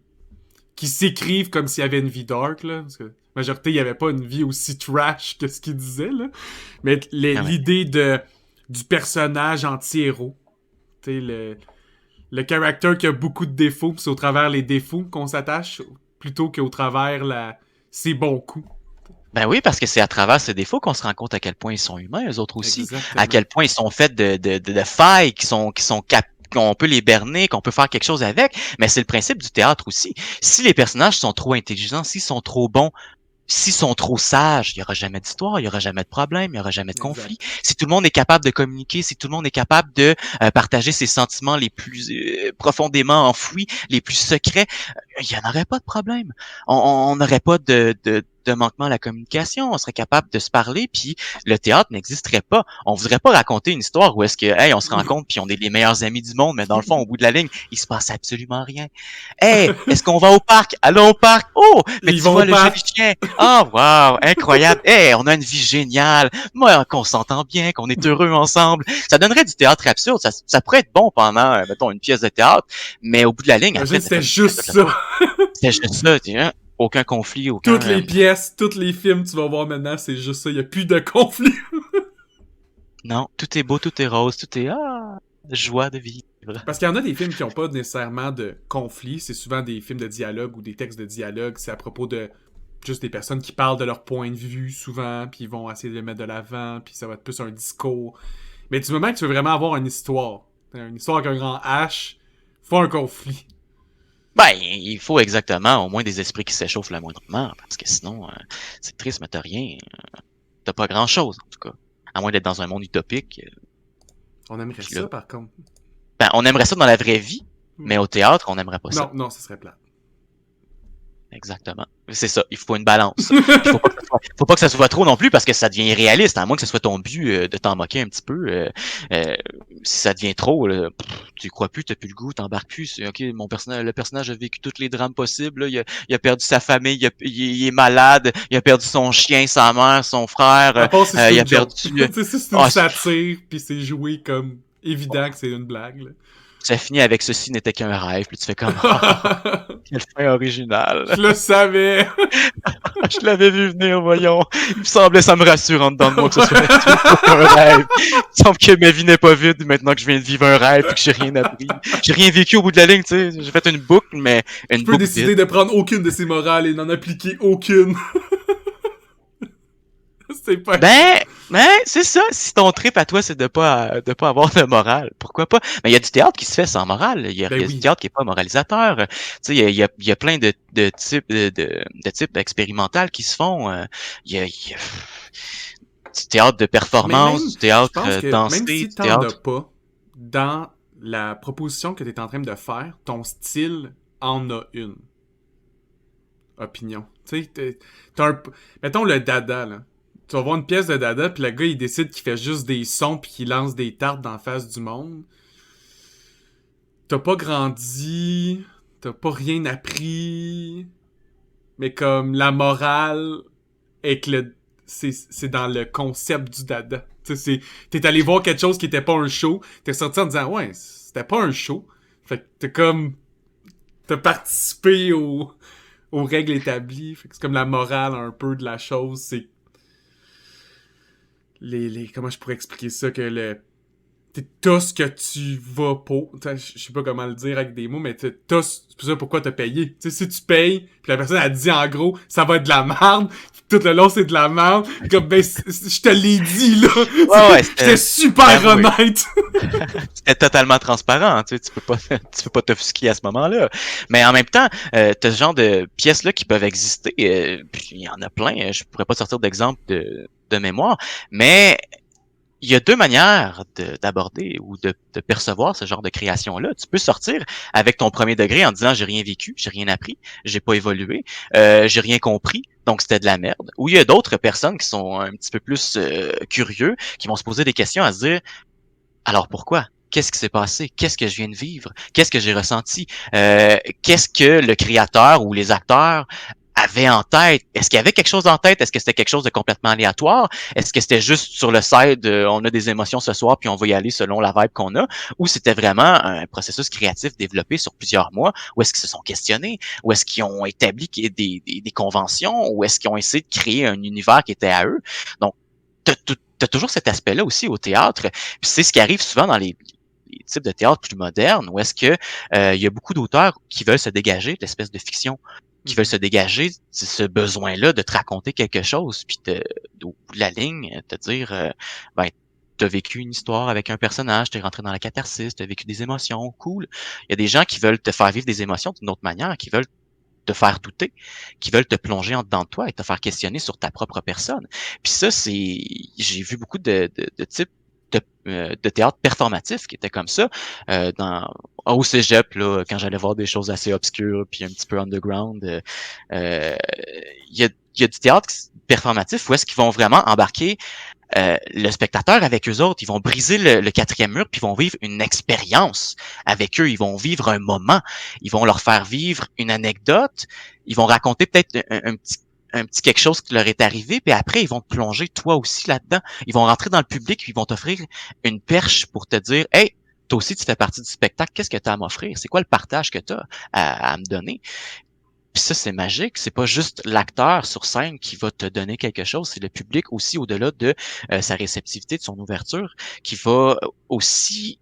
qui s'écrivent comme s'il y avait une vie dark, là, parce que la majorité, il n'y avait pas une vie aussi trash que ce qu'ils disaient, là, mais l'idée du personnage anti-héros, tu sais, le caractère qui a beaucoup de défauts, puis c'est au travers les défauts qu'on s'attache, plutôt qu'au travers ses bons coups. Ben oui, parce que c'est à travers ces défauts qu'on se rend compte à quel point ils sont humains, eux autres aussi. Exactement. À quel point ils sont faits de failles qu'on peut les berner, qu'on peut faire quelque chose avec. Mais c'est le principe du théâtre aussi. Si les personnages sont trop intelligents, s'ils sont trop bons, s'ils sont trop sages, il y aura jamais d'histoire, il y aura jamais de problème, il y aura jamais de conflit. Si tout le monde est capable de communiquer, si tout le monde est capable de partager ses sentiments les plus profondément enfouis, les plus secrets, il y en aurait pas de problème. On n'aurait pas de manquement à la communication, on serait capable de se parler, puis le théâtre n'existerait pas. On voudrait pas raconter une histoire où est-ce que, hey, on se rencontre puis on est les meilleurs amis du monde, mais dans le fond, au bout de la ligne, il se passe absolument rien. Hey, est-ce qu'on va au parc? Allons au parc! Oh, mais tu vois le jeu du chien! Oh, wow, incroyable! Hey, on a une vie géniale! Moi, qu'on s'entend bien, qu'on est heureux ensemble. Ça donnerait du théâtre absurde. Ça pourrait être bon pendant, mettons, une pièce de théâtre, mais au bout de la ligne, après, c'était juste ça. C'était juste ça, tu sais. Aucun conflit, aucun... Toutes les pièces, tous les films que tu vas voir maintenant, c'est juste ça. Il n'y a plus de conflit. Non, tout est beau, tout est rose, tout est... joie de vivre. Parce qu'il y en a des films qui n'ont pas nécessairement de conflit. C'est souvent des films de dialogue ou des textes de dialogue. C'est à propos de juste des personnes qui parlent de leur point de vue souvent, puis ils vont essayer de le mettre de l'avant, puis ça va être plus un discours. Mais du moment que tu veux vraiment avoir une histoire avec un grand H, faut un conflit. Ben, il faut exactement au moins des esprits qui s'échauffent la moindrement, parce que sinon, c'est triste, mais t'as rien. T'as pas grand-chose, en tout cas. À moins d'être dans un monde utopique. On aimerait ça, par contre. Ben, on aimerait ça dans la vraie vie, mais au théâtre, on n'aimerait pas ça. Non, ça serait plat. Exactement. C'est ça, il faut une balance. Faut pas que ça soit trop non plus parce que ça devient irréaliste, à moins que ce soit ton but de t'en moquer un petit peu. Si ça devient trop, tu crois plus, t'as plus le goût, t'embarques plus. Ok, le personnage a vécu tous les drames possibles. Là, il a perdu sa famille, il est malade, il a perdu son chien, sa mère, son frère. Il a perdu. C'est une satire, puis c'est joué comme évident que c'est une blague. Là. Ça finit avec ceci n'était qu'un rêve, puis tu fais comme quelle fin originale. Je le savais. Je l'avais vu venir, voyons. Il me semblait, ça me rassure en dedans de moi que ce soit un rêve. Il me semble que ma vie n'est pas vide maintenant que je viens de vivre un rêve et que j'ai rien appris. J'ai rien vécu au bout de la ligne, tu sais. J'ai fait une boucle, mais une boucle. Tu peux décider de prendre aucune de ces morales et n'en appliquer aucune. C'est pas... Ben, Mais c'est ça, si ton trip à toi, c'est de pas avoir de morale, pourquoi pas? Mais il y a du théâtre qui se fait sans morale. Il Ben y a du oui. théâtre qui est pas moralisateur. Tu sais, il y a plein de types de types expérimentaux qui se font. Il y a du théâtre de Mais performance, même, du je théâtre pense que dansé, même si du t'en as théâtre. pas, dans la proposition que tu es en train de faire, ton style en a une opinion. Tu sais, t'as un... Mettons le dada, là. Tu vas voir une pièce de dada, puis le gars, il décide qu'il fait juste des sons, puis qu'il lance des tartes dans la face du monde. T'as pas grandi, t'as pas rien appris, mais comme la morale est que c'est dans le concept du dada. T'es allé voir quelque chose qui était pas un show, t'es sorti en disant ouais, c'était pas un show. Fait que t'as participé aux règles établies. Fait que c'est comme la morale un peu de la chose, c'est comment je pourrais expliquer ça, que t'as ce que tu vas pour. Je sais pas comment le dire avec des mots, mais t'as c'est ça pourquoi t'as payé. T'sais, si tu payes, puis la personne a dit en gros, ça va être de la merde, tout le long c'est de la merde, comme ben je te l'ai dit là. Ouais, ouais, J'étais super avoué. honnête. C'était totalement transparent, tu peux pas, tu peux pas t'offusquer à ce moment-là. Mais en même temps, t'as ce genre de pièces-là qui peuvent exister, puis il y en a plein, je pourrais pas sortir d'exemple de mémoire, mais il y a deux manières d'aborder ou de percevoir ce genre de création-là. Tu peux sortir avec ton premier degré en disant j'ai rien vécu, j'ai rien appris, j'ai pas évolué, j'ai rien compris, donc c'était de la merde. Ou il y a d'autres personnes qui sont un petit peu plus curieux, qui vont se poser des questions à se dire alors pourquoi? Qu'est-ce qui s'est passé? Qu'est-ce que je viens de vivre? Qu'est-ce que j'ai ressenti? Qu'est-ce que le créateur ou les acteurs avaient en tête? Est-ce qu'il y avait quelque chose en tête? Est-ce que c'était quelque chose de complètement aléatoire? Est-ce que c'était juste sur le side, on a des émotions ce soir, puis on va y aller selon la vibe qu'on a? Ou c'était vraiment un processus créatif développé sur plusieurs mois? Ou est-ce qu'ils se sont questionnés? Ou est-ce qu'ils ont établi des conventions? Ou est-ce qu'ils ont essayé de créer un univers qui était à eux? Donc, t'as toujours cet aspect-là aussi au théâtre. Puis c'est ce qui arrive souvent dans les types de théâtre plus modernes, où est-ce que il y a beaucoup d'auteurs qui veulent se dégager de l'espèce de fiction, qui veulent se dégager de ce besoin-là de te raconter quelque chose, puis au bout de la ligne, te dire, ben, t'as vécu une histoire avec un personnage, t'es rentré dans la catharsis, t'as vécu des émotions, cool. Il y a des gens qui veulent te faire vivre des émotions d'une autre manière, qui veulent te faire douter, qui veulent te plonger en dedans de toi et te faire questionner sur ta propre personne. Puis ça, j'ai vu beaucoup de types de théâtre performatif qui étaient comme ça au cégep là, quand j'allais voir des choses assez obscures puis un petit peu underground. Euh, il y a du théâtre performatif où est-ce qu'ils vont vraiment embarquer le spectateur avec eux autres. Ils vont briser le quatrième mur puis ils vont vivre une expérience avec eux. Ils vont vivre un moment. Ils vont leur faire vivre une anecdote. Ils vont raconter peut-être un petit quelque chose qui leur est arrivé, puis après, ils vont te plonger toi aussi là-dedans. Ils vont rentrer dans le public, puis ils vont t'offrir une perche pour te dire « Hey, toi aussi, tu fais partie du spectacle. Qu'est-ce que tu as à m'offrir? C'est quoi le partage que tu as à me donner? » Puis ça, c'est magique. C'est pas juste l'acteur sur scène qui va te donner quelque chose, c'est le public aussi, au-delà de sa réceptivité, de son ouverture, qui va aussi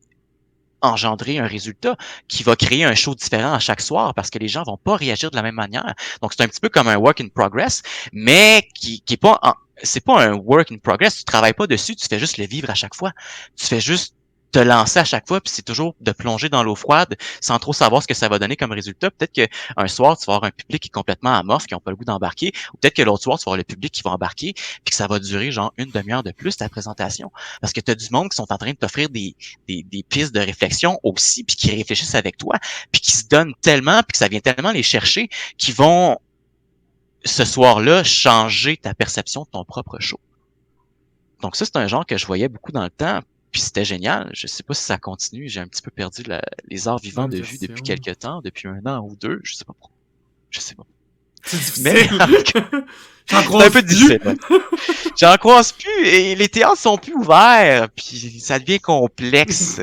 engendrer un résultat qui va créer un show différent à chaque soir parce que les gens vont pas réagir de la même manière. Donc c'est un petit peu comme un work in progress, mais qui est pas c'est pas un work in progress, tu travailles pas dessus, tu fais juste le vivre à chaque fois. Tu fais juste te lancer à chaque fois, puis c'est toujours de plonger dans l'eau froide sans trop savoir ce que ça va donner comme résultat. Peut-être qu'un soir, tu vas avoir un public qui est complètement amorphe, qui n'ont pas le goût d'embarquer, ou peut-être que l'autre soir, tu vas avoir le public qui va embarquer, puis que ça va durer genre une demi-heure de plus ta présentation. Parce que tu as du monde qui sont en train de t'offrir des pistes de réflexion aussi, puis qui réfléchissent avec toi, puis qui se donnent tellement, puis que ça vient tellement les chercher, qui vont, ce soir-là, changer ta perception de ton propre show. Donc ça, c'est un genre que je voyais beaucoup dans le temps, puis c'était génial. Je sais pas si ça continue, j'ai un petit peu perdu les arts vivants Bonne de vue depuis question. quelques temps, depuis un an ou deux, je sais pas pourquoi. Je sais pas. C'est Mais difficile. en tout cas, J'en c'est un croise peu plus. difficile. Ouais. J'en croise plus et les théâtres sont plus ouverts, puis ça devient complexe,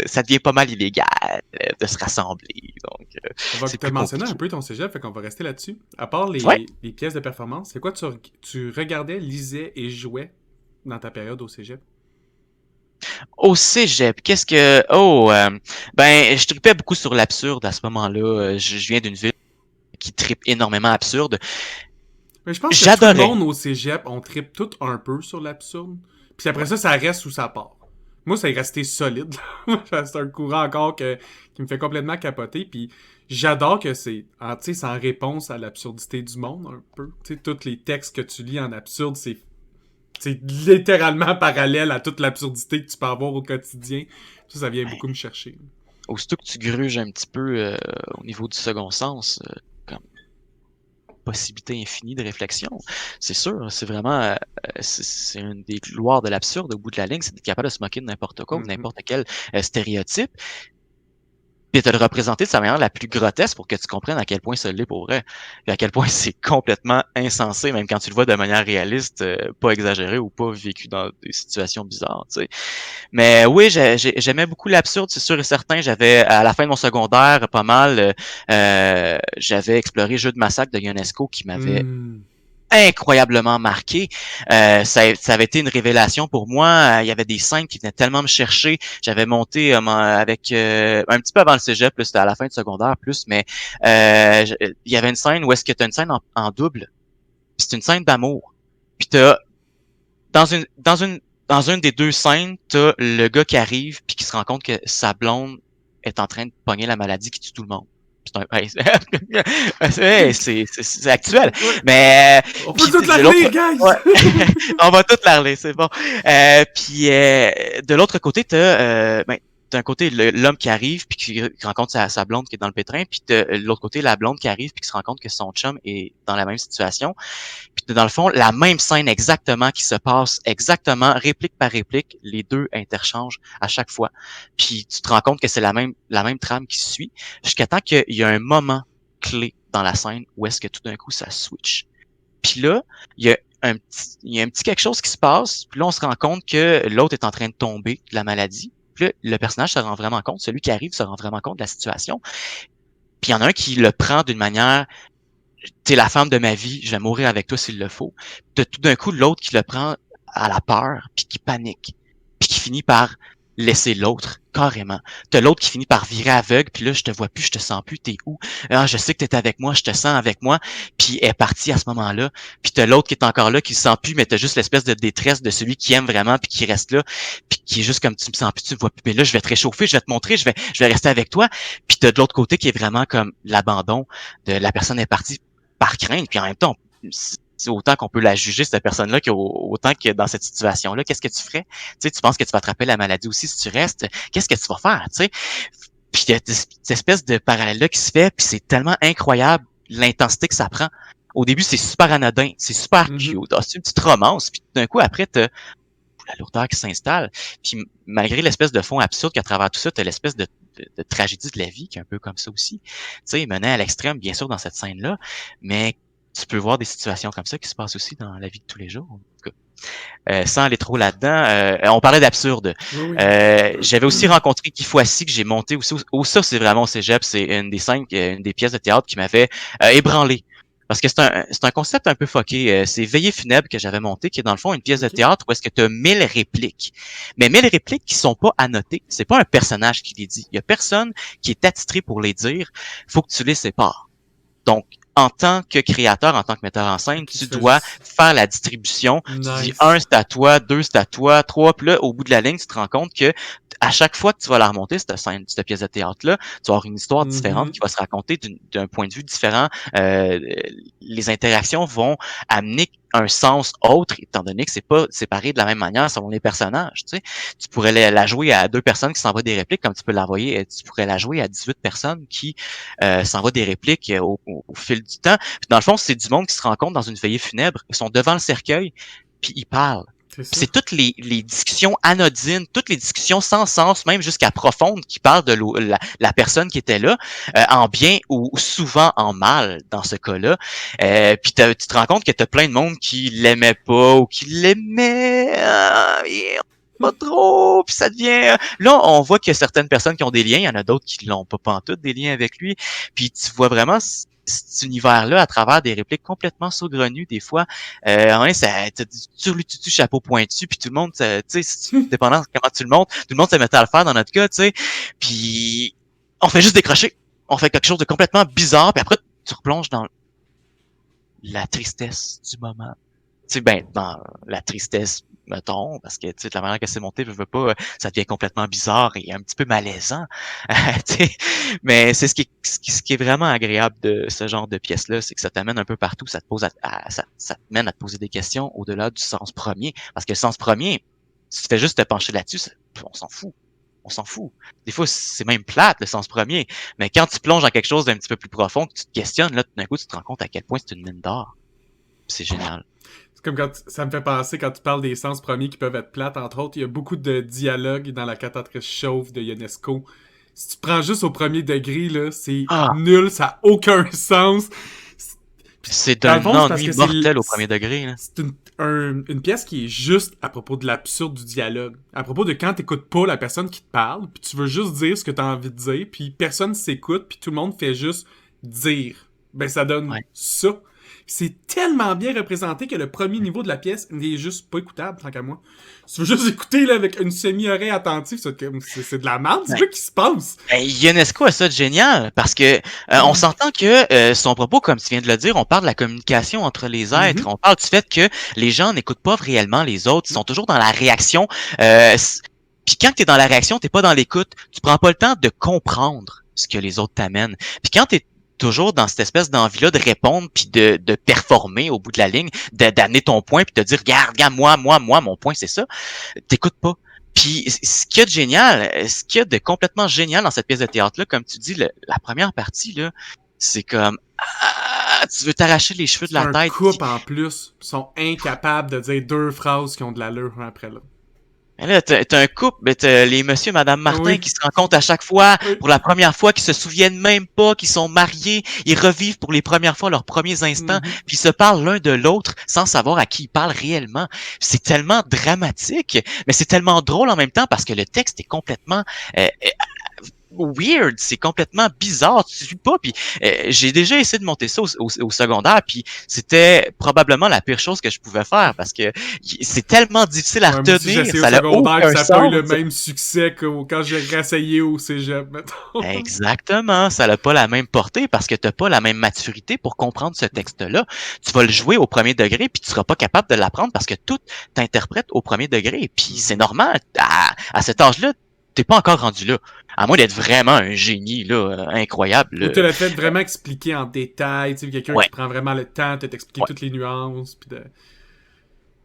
ça devient pas mal illégal de se rassembler, donc On va c'est te plus mentionner un compliqué. peu ton cégep, fait qu'on va rester là-dessus. À part Ouais, les pièces de performance, c'est quoi tu regardais, lisais et jouais dans ta période au cégep? au cégep, qu'est-ce que... Oh, ben, je tripais beaucoup sur l'absurde à ce moment-là. Je viens d'une ville qui tripe énormément absurde. Mais je pense que tout le J'adorais. monde au cégep, on tripe tout un peu sur l'absurde. Puis après Ouais. ça reste où ça part. Moi, ça est resté solide. C'est un courant encore qui me fait complètement capoter. Puis j'adore que c'est en réponse à l'absurdité du monde, un peu. Tu sais, tous les textes que tu lis en absurde, c'est littéralement parallèle à toute l'absurdité que tu peux avoir au quotidien. Ça vient Ben, beaucoup me chercher. aussitôt que tu gruges un petit peu au niveau du second sens, comme possibilité infinie de réflexion, c'est sûr, c'est vraiment, c'est une des gloires de l'absurde au bout de la ligne, c'est d'être capable de se moquer de n'importe quoi ou de Mhm. n'importe quel stéréotype, puis de le représenter de sa manière la plus grotesque pour que tu comprennes à quel point ça l'est pour vrai, et à quel point c'est complètement insensé, même quand tu le vois de manière réaliste, pas exagéré ou pas vécu dans des situations bizarres, tu sais. Mais oui, j'aimais beaucoup l'absurde, c'est sûr et certain. J'avais, à la fin de mon secondaire, pas mal, j'avais exploré Jeu de massacre de Ionesco qui m'avait Mm. incroyablement marqué. Ça avait été une révélation pour moi. Il y avait des scènes qui venaient tellement me chercher. J'avais monté avec un petit peu avant le cégep, là, c'était à la fin de secondaire plus, mais il y avait une scène où est-ce que tu as une scène en double, puis c'est une scène d'amour. Puis t'as dans une des deux scènes, t'as le gars qui arrive puis qui se rend compte que sa blonde est en train de pogner la maladie qui tue tout le monde. C'est actuel. Ouais. Mais On peut puis tout la de relire, l'autre, guys! ouais, on va tout la relire, c'est bon. Puis de l'autre côté, ben, d'un côté l'homme qui arrive puis qui rencontre sa blonde qui est dans le pétrin, puis de l'autre côté la blonde qui arrive puis qui se rend compte que son chum est dans la même situation. Puis dans le fond, la même scène exactement qui se passe, exactement, réplique par réplique, les deux interchangent à chaque fois. Puis tu te rends compte que c'est la même trame qui suit, jusqu'à temps qu'il y a un moment clé dans la scène où est-ce que tout d'un coup ça switch. Puis là, il y a un petit quelque chose qui se passe, puis là on se rend compte que l'autre est en train de tomber de la maladie. Puis là, le personnage se rend vraiment compte, celui qui arrive se rend vraiment compte de la situation. Puis il y en a un qui le prend d'une manière t'es la femme de ma vie, je vais mourir avec toi s'il le faut. T'as tout d'un coup l'autre qui le prend à la peur, puis qui panique, puis qui finit par laisser l'autre, carrément. T'as l'autre qui finit par virer aveugle, puis là, je te vois plus, je te sens plus, t'es où? Ah, je sais que t'es avec moi, je te sens avec moi, puis elle est partie à ce moment-là. Puis t'as l'autre qui est encore là, qui se sent plus, mais t'as juste l'espèce de détresse de celui qui aime vraiment, puis qui reste là, puis qui est juste comme tu me sens plus, tu me vois plus. Mais là, je vais te réchauffer, je vais te montrer, je vais rester avec toi. Puis t'as de l'autre côté qui est vraiment comme l'abandon de la personne est partie par crainte, puis en même temps, c'est autant qu'on peut la juger, cette personne-là, autant que dans cette situation-là, qu'est-ce que tu ferais? Tu sais, tu penses que tu vas attraper la maladie aussi si tu restes, qu'est-ce que tu vas faire, tu sais? Puis il y a cette espèce de parallèle-là qui se fait, puis c'est tellement incroyable l'intensité que ça prend. Au début, c'est super anodin, c'est super Mhm. cute, c'est une petite romance, puis d'un coup, après, t'as la lourdeur qui s'installe. Puis malgré l'espèce de fond absurde qu'à travers tout ça, t'as l'espèce de tragédie de la vie qui est un peu comme ça aussi. Tu sais, mené à l'extrême, bien sûr, dans cette scène-là, mais tu peux voir des situations comme ça qui se passent aussi dans la vie de tous les jours. En tout cas. Sans aller trop là-dedans, on parlait d'absurde. Oui, oui. J'avais aussi rencontré Guy Foissy que j'ai monté aussi. Ça, c'est vraiment au cégep. C'est une des scènes, une des pièces de théâtre qui m'avait ébranlé. Parce que c'est un concept un peu fucké. C'est Veillée funèbre que j'avais monté, qui est dans le fond une pièce de Ok. théâtre où est-ce que tu as 1000 répliques. Mais 1000 répliques qui sont pas annotées. C'est pas un personnage qui les dit. Il y a personne qui est attitré pour les dire. Faut que tu les sépares. Donc, en tant que créateur, en tant que metteur en scène, Ok, tu tu fais dois juste. faire la distribution. Tu dis Nice. un, c'est à toi, deux, c'est à toi, trois, puis là, au bout de la ligne, tu te rends compte que à chaque fois que tu vas la remonter, cette scène, cette pièce de théâtre-là, tu vas avoir une histoire différente Mhm. qui va se raconter d'un point de vue différent. Les interactions vont amener un sens autre, étant donné que c'est pas séparé de la même manière selon les personnages. Tu sais, tu pourrais la jouer à deux personnes qui s'envoient des répliques, comme tu peux l'envoyer, tu pourrais la jouer à 18 personnes qui s'envoient des répliques au fil du temps. Puis dans le fond, c'est du monde qui se rencontre dans une veillée funèbre, ils sont devant le cercueil, puis ils parlent. C'est Puis ça. c'est toutes les discussions anodines, toutes les discussions sans sens, même jusqu'à profondes, qui parlent de la personne qui était là, en bien ou souvent en mal dans ce cas-là. Puis tu te rends compte que t'as plein de monde qui l'aimait pas ou qui l'aimait pas trop, puis ça devient... Là, on voit qu'il y a certaines personnes qui ont des liens, il y en a d'autres qui l'ont pas pantoute, des liens avec lui, puis tu vois vraiment cet univers-là à travers des répliques complètement saugrenues des fois. Ouais, ça, t'as du turlututu chapeau pointu, puis tout le monde, tu sais, dépendant de comment tu le montres, tout le monde se mettait à le faire dans notre cas, tu sais. Puis on fait juste décrocher. On fait quelque chose de complètement bizarre, puis après, tu replonges dans la tristesse du moment. Tu sais, ben, dans la tristesse mettons, parce que, tu sais, de la manière que c'est monté, je veux pas, ça devient complètement bizarre et un petit peu malaisant. Tu sais. Mais c'est ce qui est vraiment agréable de ce genre de pièce-là, c'est que ça t'amène un peu partout, ça te pose ça te mène à te poser des questions au-delà du sens premier. Parce que le sens premier, si tu fais juste te pencher là-dessus, on s'en fout. On s'en fout. Des fois, c'est même plate, le sens premier. Mais quand tu plonges dans quelque chose d'un petit peu plus profond, que tu te questionnes, là, tout d'un coup, tu te rends compte à quel point c'est une mine d'or. C'est génial. C'est comme ça me fait penser quand tu parles des sens premiers qui peuvent être plates, entre autres, il y a beaucoup de dialogues dans la cantatrice chauve de Ionesco. Si tu prends juste au premier degré, là, c'est Ah! nul, ça a aucun sens. C'est Dans le d'un fond, c'est parce ennui que mortel au premier degré, là. c'est une pièce qui est juste à propos de l'absurde du dialogue. À propos de quand t'écoutes pas la personne qui te parle, puis tu veux juste dire ce que t'as envie de dire, puis personne s'écoute, puis tout le monde fait juste dire. Ben ça donne Ouais. ça. C'est tellement bien représenté que le premier niveau de la pièce n'est juste pas écoutable, tant qu'à moi. Si tu veux juste écouter là, avec une semi-oreille attentive, c'est de la merde, c'est quoi qui se passe? Ionesco a ça de génial parce que on s'entend que son propos, comme tu viens de le dire, on parle de la communication entre les êtres, on parle du fait que les gens n'écoutent pas réellement les autres, ils sont toujours dans la réaction. Puis quand tu es dans la réaction, t'es pas dans l'écoute, tu prends pas le temps de comprendre ce que les autres t'amènent. Puis quand tu es toujours dans cette espèce d'envie-là de répondre puis de performer au bout de la ligne, d'amener ton point puis de dire regarde, moi, mon point c'est ça, t'écoutes pas. Puis ce qu'il y a de génial, ce qu'il y a de complètement génial dans cette pièce de théâtre-là, comme tu dis, la première partie, là, c'est comme tu veux t'arracher les cheveux de C'est la un tête. couple en plus. Ils sont incapables de dire deux phrases qui ont de l'allure un après l'autre. Mais là, t'as un couple, ben t'as les monsieur et madame Martin Oui. qui se rencontrent à chaque fois, Oui. pour la première fois, qui se souviennent même pas qu'ils sont mariés, ils revivent pour les premières fois leurs premiers instants, puis ils se parlent l'un de l'autre sans savoir à qui ils parlent réellement. C'est tellement dramatique, mais c'est tellement drôle en même temps parce que le texte est complètement weird, c'est complètement bizarre, tu suis pas, puis j'ai déjà essayé de monter ça au secondaire, puis c'était probablement la pire chose que je pouvais faire, parce que c'est tellement difficile à Ouais, moi aussi, j'ai retenir, essayé au ça n'a secondaire, puis aucun ça n'a pas eu le sens. même succès que quand j'ai réessayé au cégep, mettons. Exactement, ça n'a pas la même portée parce que tu n'as pas la même maturité pour comprendre ce texte-là. Tu vas le jouer au premier degré puis tu seras pas capable de l'apprendre parce que tout t'interprète au premier degré. Puis c'est normal, à cet âge-là, t'es pas encore rendu là. À moins d'être vraiment un génie là, incroyable. Ou tu l'as fait vraiment expliquer en détail, tu sais, quelqu'un Ouais, qui prend vraiment le temps de t'expliquer ouais. toutes les nuances, puis de...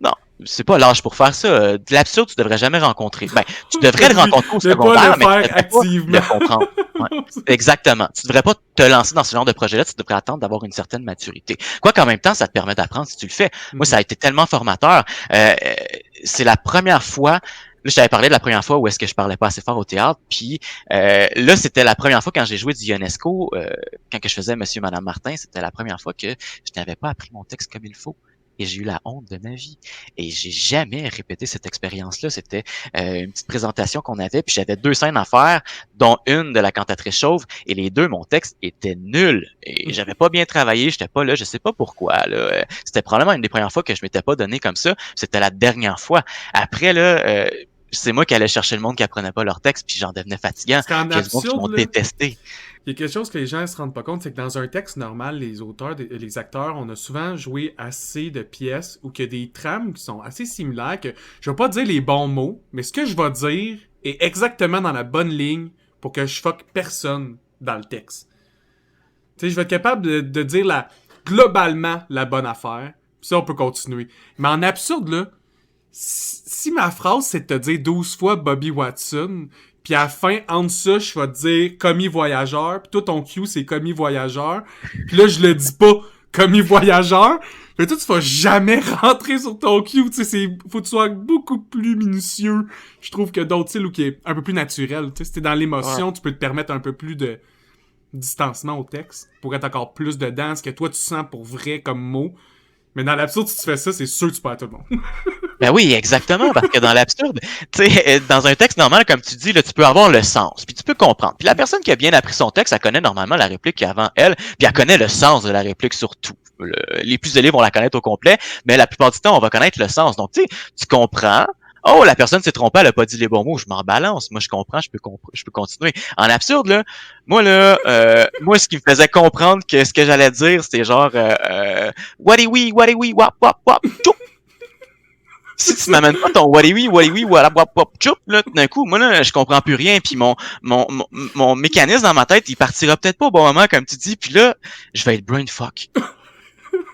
Non, c'est pas l'âge pour faire ça. De l'absurde, tu devrais jamais rencontrer. Ben, tu devrais le rencontrer au ne pas secondaire, le mais tu faire devrais pas activement. le comprendre. Ouais. Exactement. Tu devrais pas te lancer dans ce genre de projet-là, tu devrais attendre d'avoir une certaine maturité. Quoi qu'en même temps, ça te permet d'apprendre si tu le fais. Moi, ça a été tellement formateur. C'est la première fois, là, je t'avais parlé de la première fois où est-ce que je parlais pas assez fort au théâtre, puis là, c'était la première fois quand j'ai joué du Ionesco, quand que je faisais Monsieur et Madame Martin, c'était la première fois que je n'avais pas appris mon texte comme il faut. Et j'ai eu la honte de ma vie. Et j'ai jamais répété cette expérience-là. C'était une petite présentation qu'on avait, puis j'avais 2 scènes à faire, dont une de la cantatrice chauve, et les deux, mon texte était nul. Et j'avais pas bien travaillé, j'étais pas là, je sais pas pourquoi. Là. C'était probablement une des premières fois que je m'étais pas donné comme ça. C'était la dernière fois. Après, là, c'est moi qui allais chercher le monde qui apprenait pas leur texte, puis j'en devenais fatigant. Parce qu'en Puis il y a du monde qui m'ont absurde, là, détesté. il y a quelque chose que les gens ne se rendent pas compte, c'est que dans un texte normal, les auteurs, les acteurs, on a souvent joué assez de pièces où il y a des trames qui sont assez similaires, que je vais pas dire les bons mots, mais ce que je vais dire est exactement dans la bonne ligne pour que je fuck personne dans le texte. Tu sais, je vais être capable de dire globalement la bonne affaire, puis ça, on peut continuer. Mais en absurde, là, si ma phrase, c'est de te dire 12 fois Bobby Watson, puis à la fin, entre ça, je vais te dire commis voyageur, puis toi, ton cue, c'est commis voyageur, puis là, je le dis pas commis voyageur, mais toi, tu vas jamais rentrer sur ton cue, tu sais, faut que tu sois beaucoup plus minutieux, je trouve, que d'autres styles, ou qui est un peu plus naturel, tu sais, si t'es dans l'émotion, Ouais. tu peux te permettre un peu plus de distancement au texte, pour être encore plus dedans, ce que toi, tu sens pour vrai comme mot, mais dans l'absurde, si tu fais ça, c'est sûr que tu perds tout le monde. Ben oui, exactement, parce que dans l'absurde, tu sais, dans un texte normal, comme tu dis, là, tu peux avoir le sens, puis tu peux comprendre. Puis la personne qui a bien appris son texte, elle connaît normalement la réplique qu'il y a avant elle, puis elle connaît le sens de la réplique surtout. Les plus zélés vont la connaître au complet, mais la plupart du temps, on va connaître le sens. Donc, tu sais, tu comprends. Oh, la personne s'est trompée, elle a pas dit les bons mots, je m'en balance. Moi, je comprends, je peux continuer. En absurde, moi, ce qui me faisait comprendre que ce que j'allais dire, c'était genre, what oui, wap, wap, wap, tchou. Si tu m'amènes pas ton waliwi, wala wap wap choup, là, tout d'un coup, moi, là, je comprends plus rien, puis mon mécanisme dans ma tête, il partira peut-être pas au bon moment, comme tu dis, puis là, je vais être brain fuck.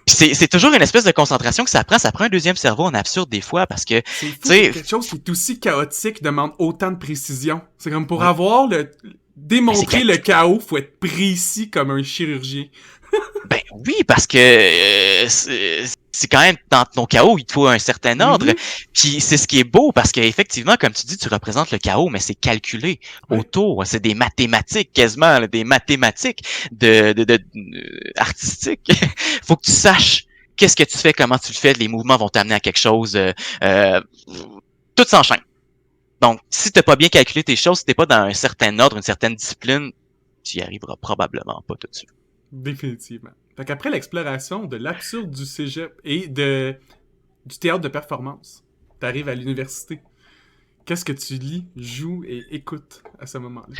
Puis c'est toujours une espèce de concentration que ça prend un deuxième cerveau en absurde des fois, parce que, tu C'est fou que sais, quelque chose qui est aussi chaotique demande autant de précision. C'est comme pour ouais, avoir mais démontrer le chaos, faut être précis comme un chirurgien. ben oui, parce que c'est quand même dans ton chaos, il te faut un certain ordre. Mhm. Puis c'est ce qui est beau, parce qu'effectivement, comme tu dis, tu représentes le chaos, mais c'est calculé Ouais. autour. C'est des mathématiques, quasiment, là, des mathématiques artistiques. Faut que tu saches qu'est-ce que tu fais, comment tu le fais, les mouvements vont t'amener à quelque chose. Euh, tout s'enchaîne. Donc, si t'as pas bien calculé tes choses, si t'es pas dans un certain ordre, une certaine discipline, tu y arriveras probablement pas tout de suite. Définitivement. Fait qu'après l'exploration de l'absurde du cégep et du théâtre de performance, t'arrives à l'université. Qu'est-ce que tu lis, joues et écoutes à ce moment-là?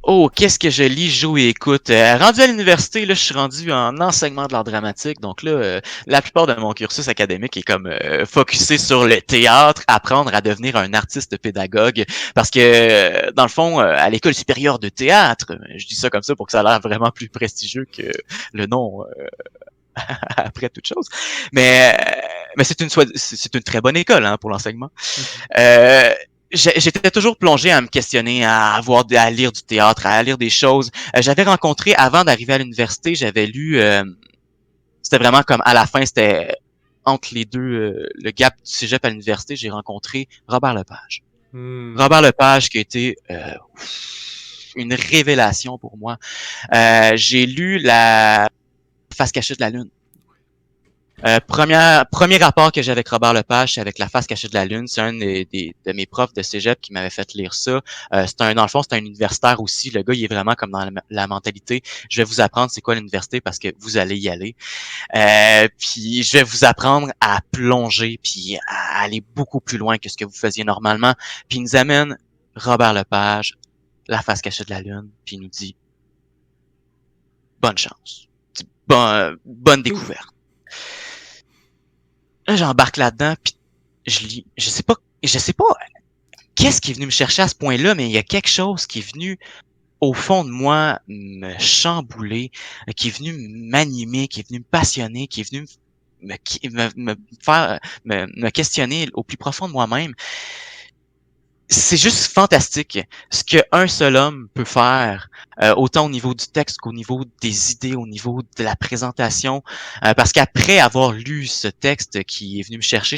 Oh, qu'est-ce que je lis, joue et écoute. Rendu à l'université, là, je suis rendu en enseignement de l'art dramatique. Donc là, la plupart de mon cursus académique est comme focusé sur le théâtre, apprendre à devenir un artiste pédagogue. Parce que, dans le fond, à l'école supérieure de théâtre, je dis ça comme ça pour que ça a l'air vraiment plus prestigieux que le nom après toute chose. Mais c'est une très bonne école hein, pour l'enseignement. Mhm. Euh, J'étais toujours plongé à me questionner, à lire du théâtre, à lire des choses. J'avais rencontré, avant d'arriver à l'université, j'avais lu, c'était vraiment comme à la fin, c'était entre les deux, le gap du cégep à l'université, j'ai rencontré Robert Lepage. Hmm. Robert Lepage qui a été une révélation pour moi. J'ai lu La face cachée de la lune. Premier rapport que j'ai avec Robert Lepage, c'est avec La face cachée de la lune. C'est un de mes profs de cégep qui m'avait fait lire ça. Dans le fond, c'est un universitaire aussi. Le gars, il est vraiment comme dans la mentalité. Je vais vous apprendre c'est quoi l'université parce que vous allez y aller. Puis je vais vous apprendre à plonger puis à aller beaucoup plus loin que ce que vous faisiez normalement. Puis il nous amène Robert Lepage, La face cachée de la lune, puis il nous dit bonne chance. Bonne découverte. Là, j'embarque là-dedans, puis je lis. Je sais pas qu'est-ce qui est venu me chercher à ce point-là, mais il y a quelque chose qui est venu au fond de moi me chambouler, qui est venu m'animer, qui est venu me passionner, qui est venu me faire me questionner au plus profond de moi-même. C'est juste fantastique ce qu'un seul homme peut faire, autant au niveau du texte qu'au niveau des idées, au niveau de la présentation. Parce qu'après avoir lu ce texte qui est venu me chercher,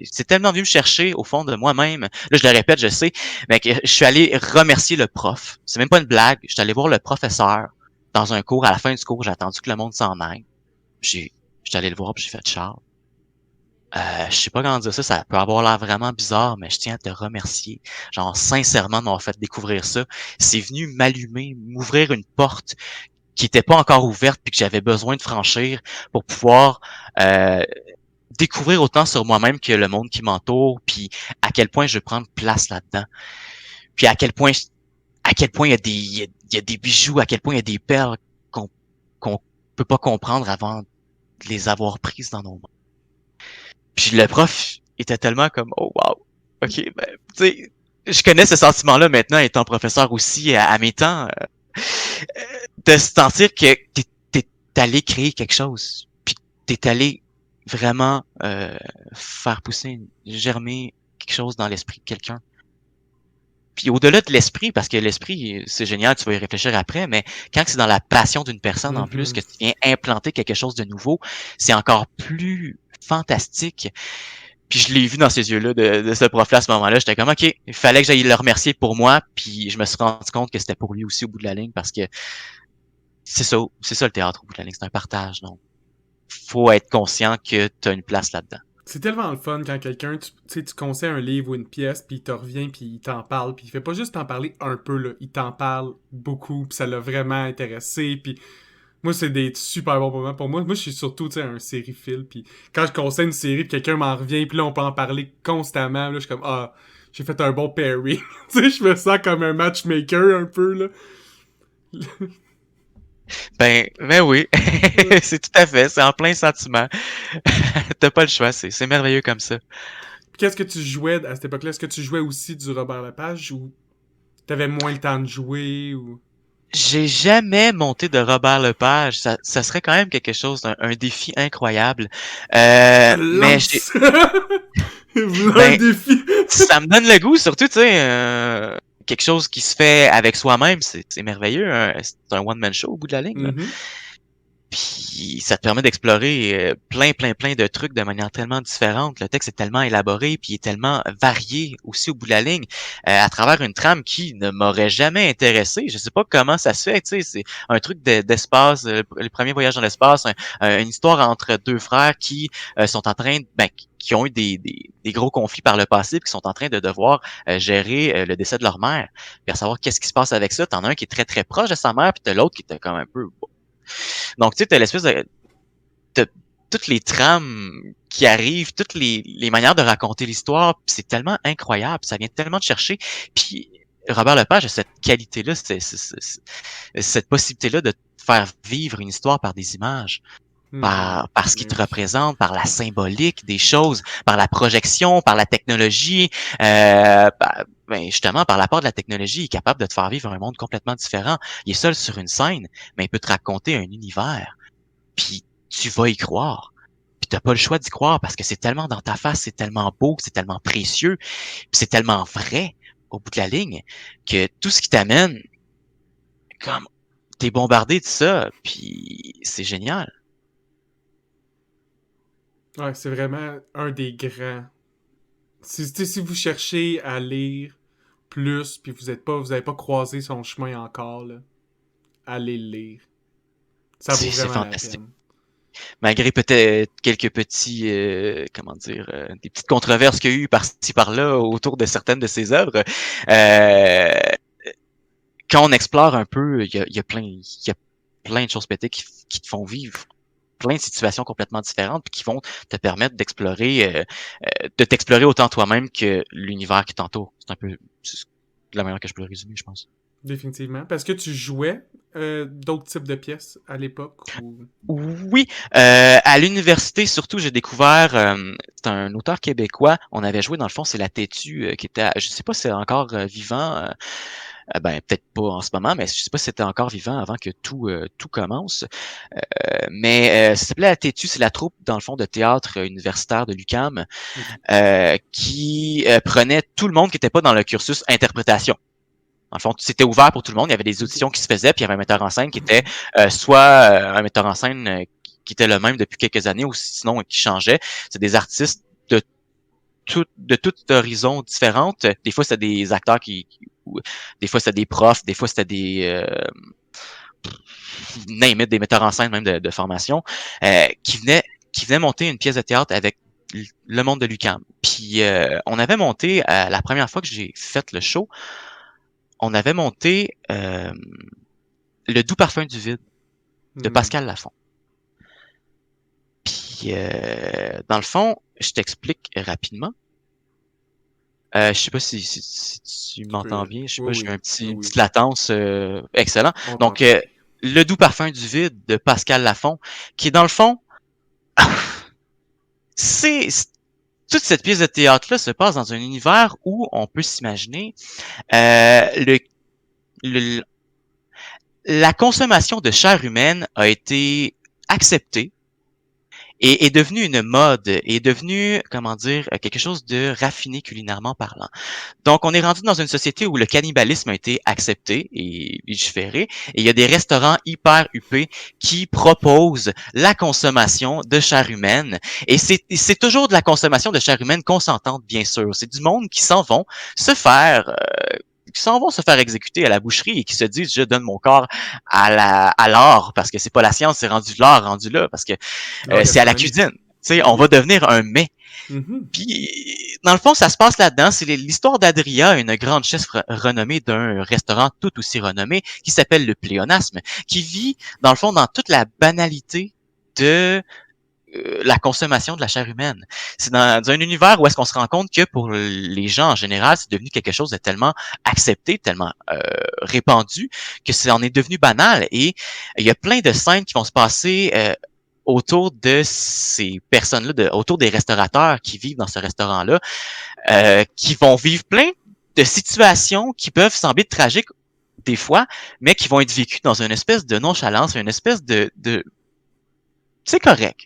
c'est tellement venu me chercher au fond de moi-même. Là, je le répète, je sais, mais que je suis allé remercier le prof. C'est même pas une blague. Je suis allé voir le professeur dans un cours. À la fin du cours, j'ai attendu que le monde s'en aille. Je suis allé le voir, puis j'ai fait Charles. Je sais pas comment dire ça, ça peut avoir l'air vraiment bizarre, mais je tiens à te remercier, genre sincèrement de m'avoir fait découvrir ça. C'est venu m'allumer, m'ouvrir une porte qui était pas encore ouverte puis que j'avais besoin de franchir pour pouvoir euh, découvrir autant sur moi-même que le monde qui m'entoure, puis à quel point je veux prendre place là-dedans, puis à quel point il y a il y a des bijoux, à quel point il y a des perles qu'on peut pas comprendre avant de les avoir prises dans nos mains. Puis le prof était tellement comme oh wow, ok, ben tu sais, je connais ce sentiment-là maintenant étant professeur aussi à mes temps, de se sentir que t'es allé créer quelque chose, puis t'es allé vraiment faire pousser, germer quelque chose dans l'esprit de quelqu'un. Puis au-delà de l'esprit, parce que l'esprit, c'est génial, tu vas y réfléchir après, mais quand c'est dans la passion d'une personne en plus, Mhm. que tu viens implanter quelque chose de nouveau, c'est encore plus fantastique. Puis je l'ai vu dans ces yeux-là de ce prof-là à ce moment-là. J'étais comme, OK, il fallait que j'aille le remercier pour moi. Puis je me suis rendu compte que c'était pour lui aussi au bout de la ligne parce que c'est ça le théâtre au bout de la ligne. C'est un partage. Donc, faut être conscient que tu as une place là-dedans. C'est tellement le fun quand quelqu'un, tu sais, tu conseilles un livre ou une pièce, puis il te revient, puis il t'en parle, puis il fait pas juste t'en parler un peu, là, il t'en parle beaucoup, puis ça l'a vraiment intéressé, puis moi, c'est des super bons moments pour moi. Moi, je suis surtout, tu sais, un sériephile, puis quand je conseille une série, puis quelqu'un m'en revient, puis là, on peut en parler constamment, là, je suis comme, ah, j'ai fait un bon pairing. Tu sais, je me sens comme un matchmaker, un peu, là. Ben oui, c'est tout à fait. C'est en plein sentiment. T'as pas le choix. C'est merveilleux comme ça. qu'est-ce que tu jouais à cette époque-là? Est-ce que tu jouais aussi du Robert Lepage ou t'avais moins le temps de jouer ou... J'ai jamais monté de Robert Lepage. Ça serait quand même quelque chose, un défi incroyable. Mais j'ai, Lance! V'là un ben, défi! ça me donne le goût, surtout, tu sais, quelque chose qui se fait avec soi-même, c'est merveilleux. C'est un one-man show au bout de la ligne, là. Mhm. Puis ça te permet d'explorer plein de trucs de manière tellement différente. Le texte est tellement élaboré, puis il est tellement varié aussi au bout de la ligne, à travers une trame qui ne m'aurait jamais intéressé. Je sais pas comment ça se fait, tu sais, c'est un truc d'espace, le premier voyage dans l'espace, une histoire entre deux frères qui sont en train, qui ont eu des gros conflits par le passé, puis qui sont en train de devoir gérer le décès de leur mère, puis à savoir qu'est-ce qui se passe avec ça. T'en as un qui est très proche de sa mère, puis t'as l'autre qui était comme un peu. Donc, tu sais, t'as l'espèce de... t'as toutes les trames qui arrivent, toutes les manières de raconter l'histoire, pis c'est tellement incroyable, ça vient tellement de chercher. Puis Robert Lepage a cette qualité-là, cette possibilité-là de faire vivre une histoire par des images, par ce qu'il te représente, par la symbolique des choses, par la projection, par la technologie, justement par l'apport de la technologie, il est capable de te faire vivre un monde complètement différent. Il est seul sur une scène, mais il peut te raconter un univers, puis tu vas y croire. Puis t'as pas le choix d'y croire parce que c'est tellement dans ta face, c'est tellement beau, c'est tellement précieux, puis c'est tellement vrai au bout de la ligne que tout ce qui t'amène, comme t'es bombardé de ça, puis c'est génial. Ouais, c'est vraiment un des grands. Si vous cherchez à lire plus, puis vous avez pas croisé son chemin encore, là, allez le lire. Ça vaut C'est vraiment la fantastique. peine. Malgré peut-être quelques petits, comment dire, des petites controverses qu'il y a eu par-ci par-là autour de certaines de ses œuvres, euh, quand on explore un peu, il y a plein de choses pétées qui te font vivre plein de situations complètement différentes puis qui vont te permettre de t'explorer autant toi-même que l'univers qui t'entoure. C'est la manière que je peux le résumer, je pense. Définitivement. Parce que tu jouais d'autres types de pièces à l'époque ou... Oui, à l'université surtout, j'ai découvert, c'est un auteur québécois. On avait joué dans le fond, c'est La Têtue qui était, je sais pas si c'est encore vivant. Peut-être pas en ce moment, mais je sais pas si c'était encore vivant avant que tout commence. Mais ça s'appelait La Têtue, c'est la troupe dans le fond de théâtre universitaire de l'UQAM Ok. qui prenait tout le monde qui n'était pas dans le cursus interprétation. Dans le fond, c'était ouvert pour tout le monde. Il y avait des Ok. auditions qui se faisaient, puis il y avait un metteur en scène qui était soit un metteur en scène qui était le même depuis quelques années, ou sinon qui changeait. C'est des artistes de tout horizons différentes. Des fois, c'était des acteurs des fois, c'était des profs, des fois, c'était des metteurs en scène même de formation, qui venaient monter une pièce de théâtre avec le monde de l'UQAM. Puis on avait monté, la première fois que j'ai fait le show, on avait monté Le doux parfum du vide de Hmm. Pascal Lafont. Puis dans le fond, je t'explique rapidement. Je sais pas si tu Tu m'entends peux... bien. Je sais pas, Oui, j'ai oui. Oui, une oui. petite latence. Excellent. On Donc, t'entend. Le doux parfum du vide de Pascal Lafont, qui est dans le fond, c'est toute cette pièce de théâtre-là se passe dans un univers où on peut s'imaginer le, la consommation de chair humaine a été acceptée et est devenue une mode, est devenue, comment dire, quelque chose de raffiné culinairement parlant. Donc, on est rendu dans une société où le cannibalisme a été accepté et légiféré, et il y a des restaurants hyper huppés qui proposent la consommation de chair humaine, et c'est toujours de la consommation de chair humaine consentante, bien sûr. C'est du monde qui s'en vont se faire exécuter à la boucherie et qui se disent je donne mon corps à l'art parce que c'est pas la science, c'est rendu l'art rendu là parce que La c'est à la gastronomie. cuisine. Tu sais, Ben on va oui. devenir un mets. Mhm. Puis, dans le fond, ça se passe là-dedans. C'est l'histoire d'Adria, une grande chef renommée d'un restaurant tout aussi renommé qui s'appelle le Pléonasme, qui vit, dans le fond, dans toute la banalité de la consommation de la chair humaine. C'est dans un univers où est-ce qu'on se rend compte que pour les gens en général, c'est devenu quelque chose de tellement accepté, tellement répandu, que ça en est devenu banal. Et il y a plein de scènes qui vont se passer autour de ces personnes-là, autour des restaurateurs qui vivent dans ce restaurant-là, qui vont vivre plein de situations qui peuvent sembler tragiques des fois, mais qui vont être vécues dans une espèce de nonchalance, une espèce de c'est correct.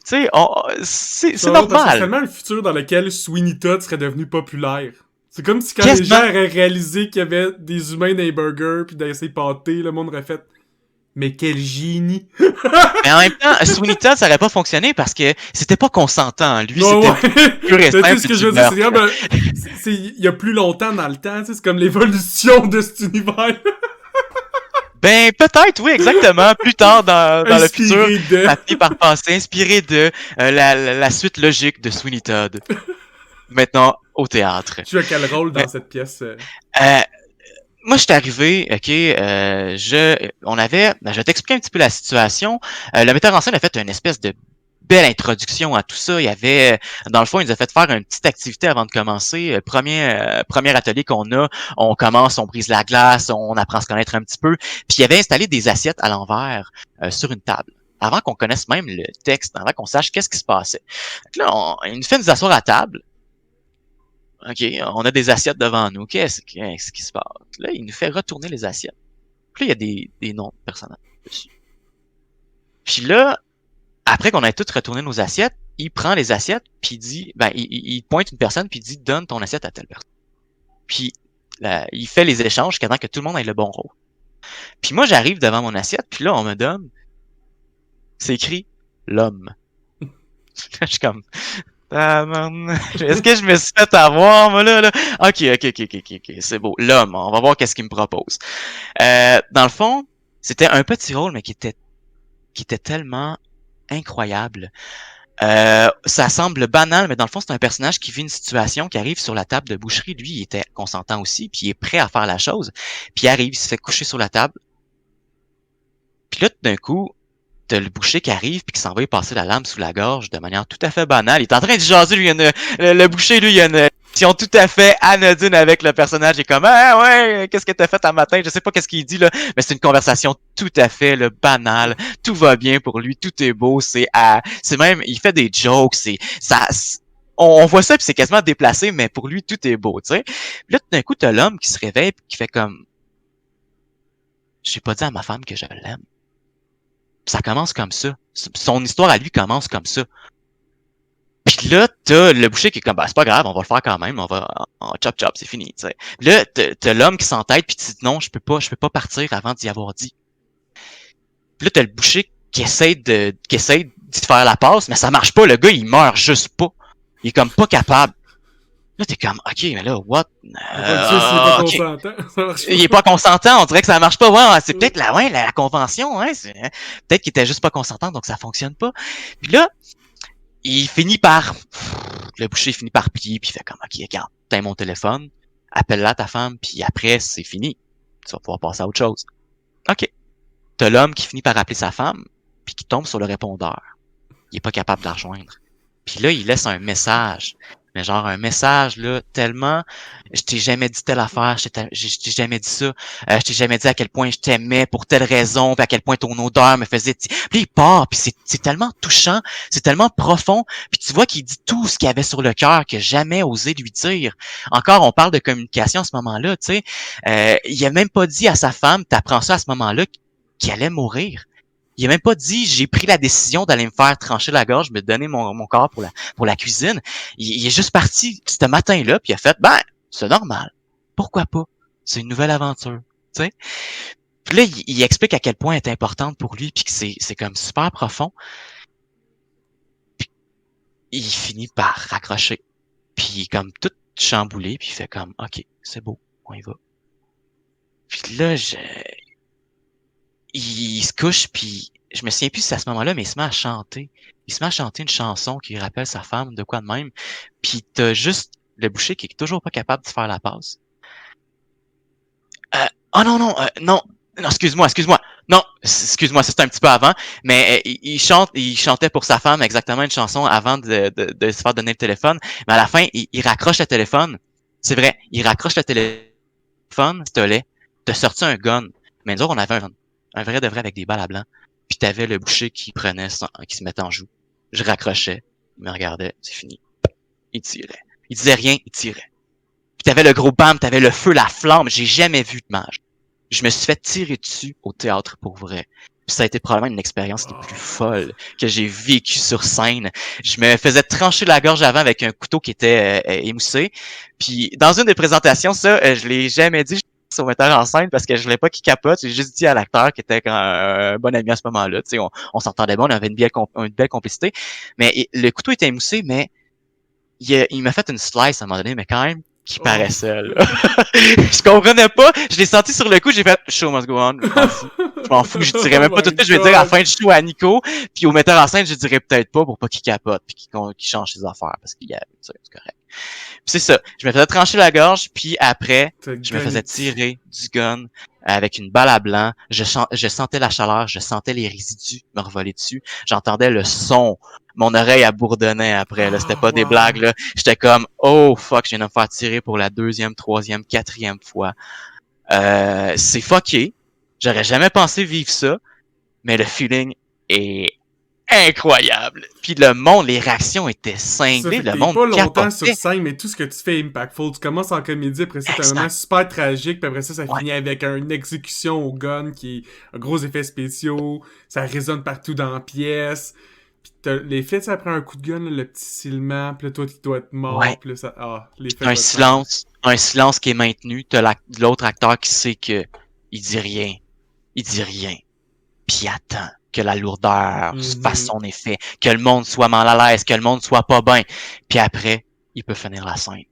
Tu sais, c'est Parce que c'est normal. tellement un futur dans lequel Sweeney Todd serait devenu populaire. C'est comme si quand les Quasiment. gens auraient réalisé qu'il y avait des humains dans les burgers pis dans ses pâtés, le monde aurait fait « Mais quel génie! » Mais en même temps, Sweeney Todd, ça aurait pas fonctionné parce que c'était pas consentant. Lui, Non, c'était ouais. pur et Tu sais simple ce que je du veux dire, c'est meurtre. comme il y a plus longtemps dans le temps, tu sais, c'est comme l'évolution de cet univers. Ben, peut-être, oui, exactement. Plus tard dans le futur, Inspiré de... ça finit par passer, inspiré de la suite logique de Sweeney Todd. Maintenant, au théâtre. Tu as quel rôle Euh, dans cette pièce? Moi, je suis arrivé, ok, je vais t'expliquer un petit peu la situation. Le metteur en scène a fait une espèce de belle introduction à tout ça. Il y avait, dans le fond, il nous a fait faire une petite activité avant de commencer. Premier atelier qu'on a, on commence, on brise la glace, on apprend à se connaître un petit peu. Puis il avait installé des assiettes à l'envers sur une table. Avant qu'on connaisse même le texte, avant qu'on sache qu'est-ce qui se passait. Donc là, il nous fait nous asseoir à table. OK, on a des assiettes devant nous. Qu'est-ce qui se passe? Là, il nous fait retourner les assiettes. Puis là, il y a des noms de personnages dessus. Puis là, après qu'on ait toutes retourné nos assiettes, il prend les assiettes, puis il dit, il pointe une personne, puis il dit, donne ton assiette à telle personne. Puis là, il fait les échanges jusqu'à temps que tout le monde ait le bon rôle. Puis moi, j'arrive devant mon assiette, puis là, on me donne, c'est écrit, l'homme. Je suis comme, ah, man. Est-ce que je me suis fait avoir, moi, là? Ok, c'est beau. L'homme, on va voir qu'est-ce qu'il me propose. Dans le fond, c'était un petit rôle, mais qui était tellement incroyable. Ça semble banal, mais dans le fond, c'est un personnage qui vit une situation, qui arrive sur la table de boucherie. Lui, il était consentant aussi, puis il est prêt à faire la chose. Puis il arrive, il se fait coucher sur la table. Puis là, tout d'un coup, t'as le boucher qui arrive puis qui s'en va y passer la lame sous la gorge de manière tout à fait banale. Il est en train de jaser, lui, le boucher, lui, il y a une relation tout à fait anodine avec le personnage. Il est comme, ah ouais, qu'est-ce que t'as fait un matin? Je sais pas qu'est-ce qu'il dit, là, mais c'est une conversation tout à fait, banale. Tout va bien pour lui, tout est beau, c'est même, il fait des jokes, on voit ça puis c'est quasiment déplacé, mais pour lui, tout est beau, tu sais. Là, tout d'un coup, t'as l'homme qui se réveille puis qui fait comme, j'ai pas dit à ma femme que je l'aime. Ça commence comme ça. Son histoire à lui commence comme ça. Puis là, t'as le boucher qui est comme, c'est pas grave, on va le faire quand même, on va, en chop chop, c'est fini, tu sais. Là, t'as l'homme qui s'entête puis tu dis non, je peux pas partir avant d'y avoir dit. Puis là, t'as le boucher qui essaie d'y faire la passe, mais ça marche pas, le gars, il meurt juste pas. Il est comme pas capable. Là, t'es comme, ok, mais là, what? On va le tuer s'il est pas Ok. consentant. Ça marche pas. Il est pas consentant, on dirait que ça marche pas. Ouais, c'est peut-être la convention, hein. Peut-être qu'il était juste pas consentant, donc ça fonctionne pas. Puis là, il finit par, le boucher finit par plier, puis il fait comme, ok, regarde, t'as mon téléphone, appelle-la ta femme, puis après, c'est fini. Tu vas pouvoir passer à autre chose. Ok. T'as l'homme qui finit par appeler sa femme, puis qui tombe sur le répondeur. Il est pas capable de la rejoindre. Puis là, il laisse un message. Mais genre un message, là, tellement, je t'ai jamais dit telle affaire, je t'ai jamais dit ça, je t'ai jamais dit à quel point je t'aimais pour telle raison, puis à quel point ton odeur me faisait... Puis il part, puis c'est tellement touchant, c'est tellement profond, puis tu vois qu'il dit tout ce qu'il avait sur le cœur que jamais osé lui dire. Encore, on parle de communication à ce moment-là, tu sais. Il a même pas dit à sa femme, t'apprends ça à ce moment-là, qu'il allait mourir. Il a même pas dit, j'ai pris la décision d'aller me faire trancher la gorge, me donner mon corps pour la cuisine. Il est juste parti ce matin-là, puis il a fait, c'est normal. Pourquoi pas? C'est une nouvelle aventure, tu sais. Puis là, il explique à quel point elle est importante pour lui, puis que c'est comme super profond. Puis il finit par raccrocher. Puis comme tout chamboulé, puis il fait comme, ok, c'est beau, on y va. Puis là, il se couche, puis je me souviens plus si c'est à ce moment-là, mais il se met à chanter. Il se met à chanter une chanson qui rappelle sa femme, de quoi de même. Puis t'as juste le boucher qui est toujours pas capable de faire la passe. Oh non, non, non, non, excuse-moi. Non, excuse-moi, c'était un petit peu avant, mais il chantait pour sa femme exactement une chanson avant de se faire donner le téléphone. Mais à la fin, il raccroche le téléphone. C'est vrai, il raccroche le téléphone, pistolet, t'as sorti un gun. Mais nous autres, on avait un vrai de vrai avec des balles à blanc. puis t'avais le boucher qui qui se mettait en joue. Je raccrochais, il me regardait, c'est fini. Il tirait. Il disait rien, il tirait. Puis t'avais le gros bam, t'avais le feu, la flamme. J'ai jamais vu de mage. Je me suis fait tirer dessus au théâtre pour vrai. Puis ça a été probablement une expérience des plus folles que j'ai vécue sur scène. Je me faisais trancher la gorge avant avec un couteau qui était émoussé. Puis dans une des présentations, ça, je l'ai jamais dit au metteur en scène parce que je voulais pas qu'il capote. J'ai juste dit à l'acteur qui était un bon ami à ce moment-là. Tu sais, on s'entendait bien, on avait une belle complicité. Mais le couteau était émoussé, mais il m'a fait une slice à un moment donné, mais quand même qui paraissait, là. Je comprenais pas. Je l'ai senti sur le coup, j'ai fait show must go on, je m'en fous. Je m'en fous, je dirais même pas tout de suite, je vais dire à la fin du show à Nico, puis au metteur en scène, je dirais peut-être pas pour pas qu'il capote puis qu'il change ses affaires parce qu'il y a ça, c'est correct. Puis c'est ça, je me faisais trancher la gorge, puis après, je me faisais tirer du gun avec une balle à blanc. Je sentais la chaleur, je sentais les résidus me revoler dessus. J'entendais le son. Mon oreille a bourdonné après, là. C'était pas des blagues, là. J'étais comme, oh fuck, je viens de me faire tirer pour la 2e, 3e, 4e fois. C'est fucké. J'aurais jamais pensé vivre ça, mais le feeling est incroyable. Puis le monde, les réactions étaient cinglées, le monde pas longtemps capotait. sur scène, mais tout ce que tu fais est impactful. Tu commences en comédie, après ça, t'as un moment super tragique, puis après ça finit avec une exécution au gun qui est un gros effet spéciaux, ça résonne partout dans la pièce. Puis l'effet, ça prend un coup de gun, là, le petit silement, puis là, toi, tu dois être mort, puis là, ça... l'effet Un silence qui est maintenu, t'as l'autre acteur qui sait que il dit rien, puis il attend que la lourdeur fasse son effet, que le monde soit mal à l'aise, que le monde soit pas bien, puis après, il peut finir la scène.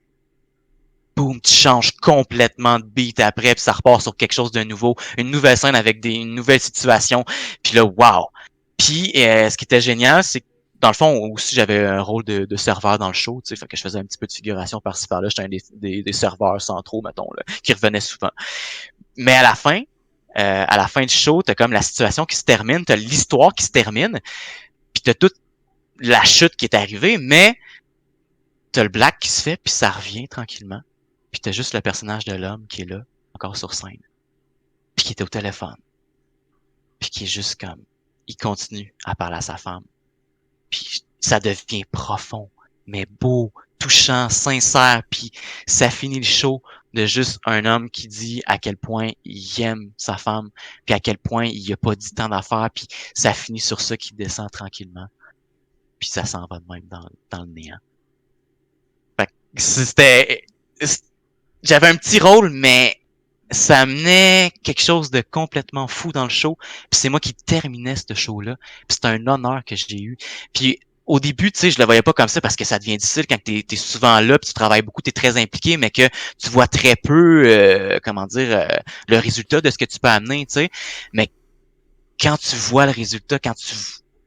Boum, tu changes complètement de beat après, puis ça repart sur quelque chose de nouveau, une nouvelle scène avec une nouvelle situation, puis là, wow! Puis, ce qui était génial, c'est que dans le fond, aussi, j'avais un rôle de serveur dans le show, tu sais, fait que je faisais un petit peu de figuration par-ci par-là, j'étais un des serveurs centraux, mettons, là, qui revenait souvent. Mais à la fin du show, t'as comme la situation qui se termine, t'as l'histoire qui se termine, puis t'as toute la chute qui est arrivée, mais t'as le black qui se fait, puis ça revient tranquillement. Puis t'as juste le personnage de l'homme qui est là, encore sur scène, puis qui est au téléphone, puis qui est juste comme, il continue à parler à sa femme, puis ça devient profond, mais beau, touchant, sincère, puis ça finit le show de juste un homme qui dit à quel point il aime sa femme, puis à quel point il a pas dit tant d'affaires, puis ça finit sur ça qui descend tranquillement, puis ça s'en va de même dans le néant. Fait que j'avais un petit rôle, mais ça amenait quelque chose de complètement fou dans le show. Puis c'est moi qui terminais ce show-là. Puis c'est un honneur que j'ai eu. Puis au début, tu sais, je le voyais pas comme ça parce que ça devient difficile quand t'es souvent là, puis tu travailles beaucoup, t'es très impliqué, mais que tu vois très peu, le résultat de ce que tu peux amener, tu sais. Mais quand tu vois le résultat, quand tu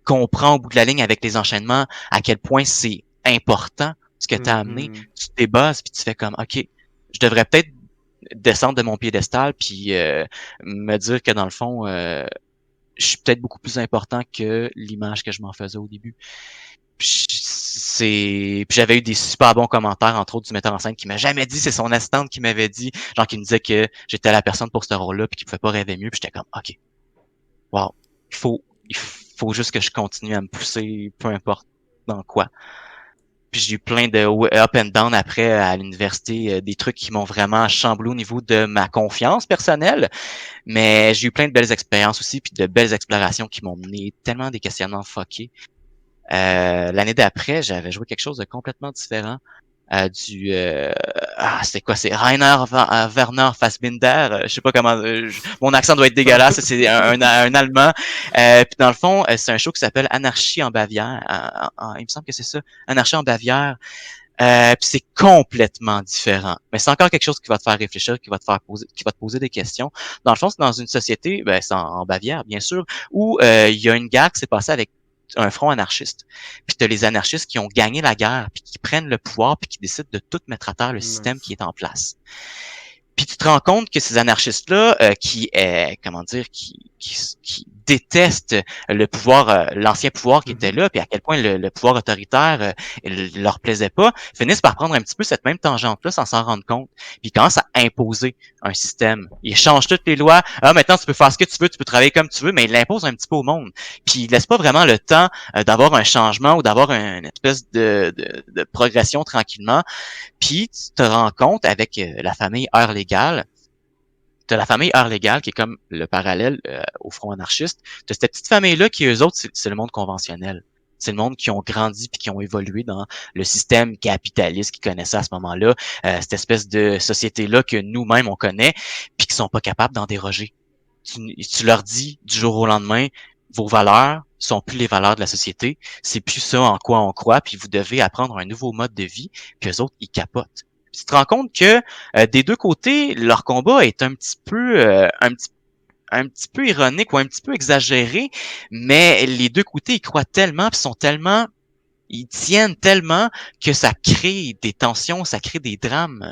comprends au bout de la ligne avec les enchaînements à quel point c'est important ce que tu as amené, tu te débosses puis tu fais comme, OK, je devrais peut-être descendre de mon piédestal puis me dire que dans le fond, je suis peut-être beaucoup plus important que l'image que je m'en faisais au début. Puis j'avais eu des super bons commentaires, entre autres du metteur en scène qui m'a jamais dit, c'est son assistante qui m'avait dit, genre qui me disait que j'étais la personne pour ce rôle-là puis qu'il pouvait pas rêver mieux, puis j'étais comme, OK, wow, il faut juste que je continue à me pousser, peu importe dans quoi. Puis j'ai eu plein de up and down après à l'université, des trucs qui m'ont vraiment chamboulé au niveau de ma confiance personnelle. Mais j'ai eu plein de belles expériences aussi, puis de belles explorations qui m'ont mené tellement des questionnements fuckés. L'année d'après, j'avais joué quelque chose de complètement différent. C'est quoi, c'est Rainer Werner Fassbinder, je sais pas comment, mon accent doit être dégueulasse, c'est un Allemand, puis dans le fond, c'est un show qui s'appelle Anarchie en Bavière, il me semble que c'est ça, Anarchie en Bavière, puis c'est complètement différent, mais c'est encore quelque chose qui va te faire réfléchir, qui va te poser des questions. Dans le fond, c'est dans une société, c'est en Bavière, bien sûr, où il y a une guerre qui s'est passée avec un front anarchiste. Puis t'as les anarchistes qui ont gagné la guerre, puis qui prennent le pouvoir, puis qui décident de tout mettre à terre le système qui est en place. Puis tu te rends compte que ces anarchistes-là, qui détestent le pouvoir, l'ancien pouvoir qui était là, puis à quel point le pouvoir autoritaire leur plaisait pas, finissent par prendre un petit peu cette même tangente-là sans s'en rendre compte, puis ils commencent à imposer un système. Ils changent toutes les lois. Ah, maintenant, tu peux faire ce que tu veux, tu peux travailler comme tu veux, mais ils l'imposent un petit peu au monde. Puis ils laissent pas vraiment le temps d'avoir un changement ou d'avoir une espèce de progression tranquillement. Puis tu te rends compte avec la famille Heure Légale, t'as la famille Heure Légale qui est comme le parallèle au Front anarchiste. T'as cette petite famille-là qui, eux autres, c'est le monde conventionnel. C'est le monde qui ont grandi puis qui ont évolué dans le système capitaliste qu'ils connaissaient à ce moment-là, cette espèce de société-là que nous-mêmes on connaît, puis qui sont pas capables d'en déroger. Tu leur dis du jour au lendemain, vos valeurs sont plus les valeurs de la société, c'est plus ça en quoi on croit, puis vous devez apprendre un nouveau mode de vie, puis eux autres, ils capotent. Puis tu te rends compte que des deux côtés, leur combat est un petit peu ironique ou un petit peu exagéré, mais les deux côtés, ils croient tellement, puis ils tiennent tellement que ça crée des tensions, ça crée des drames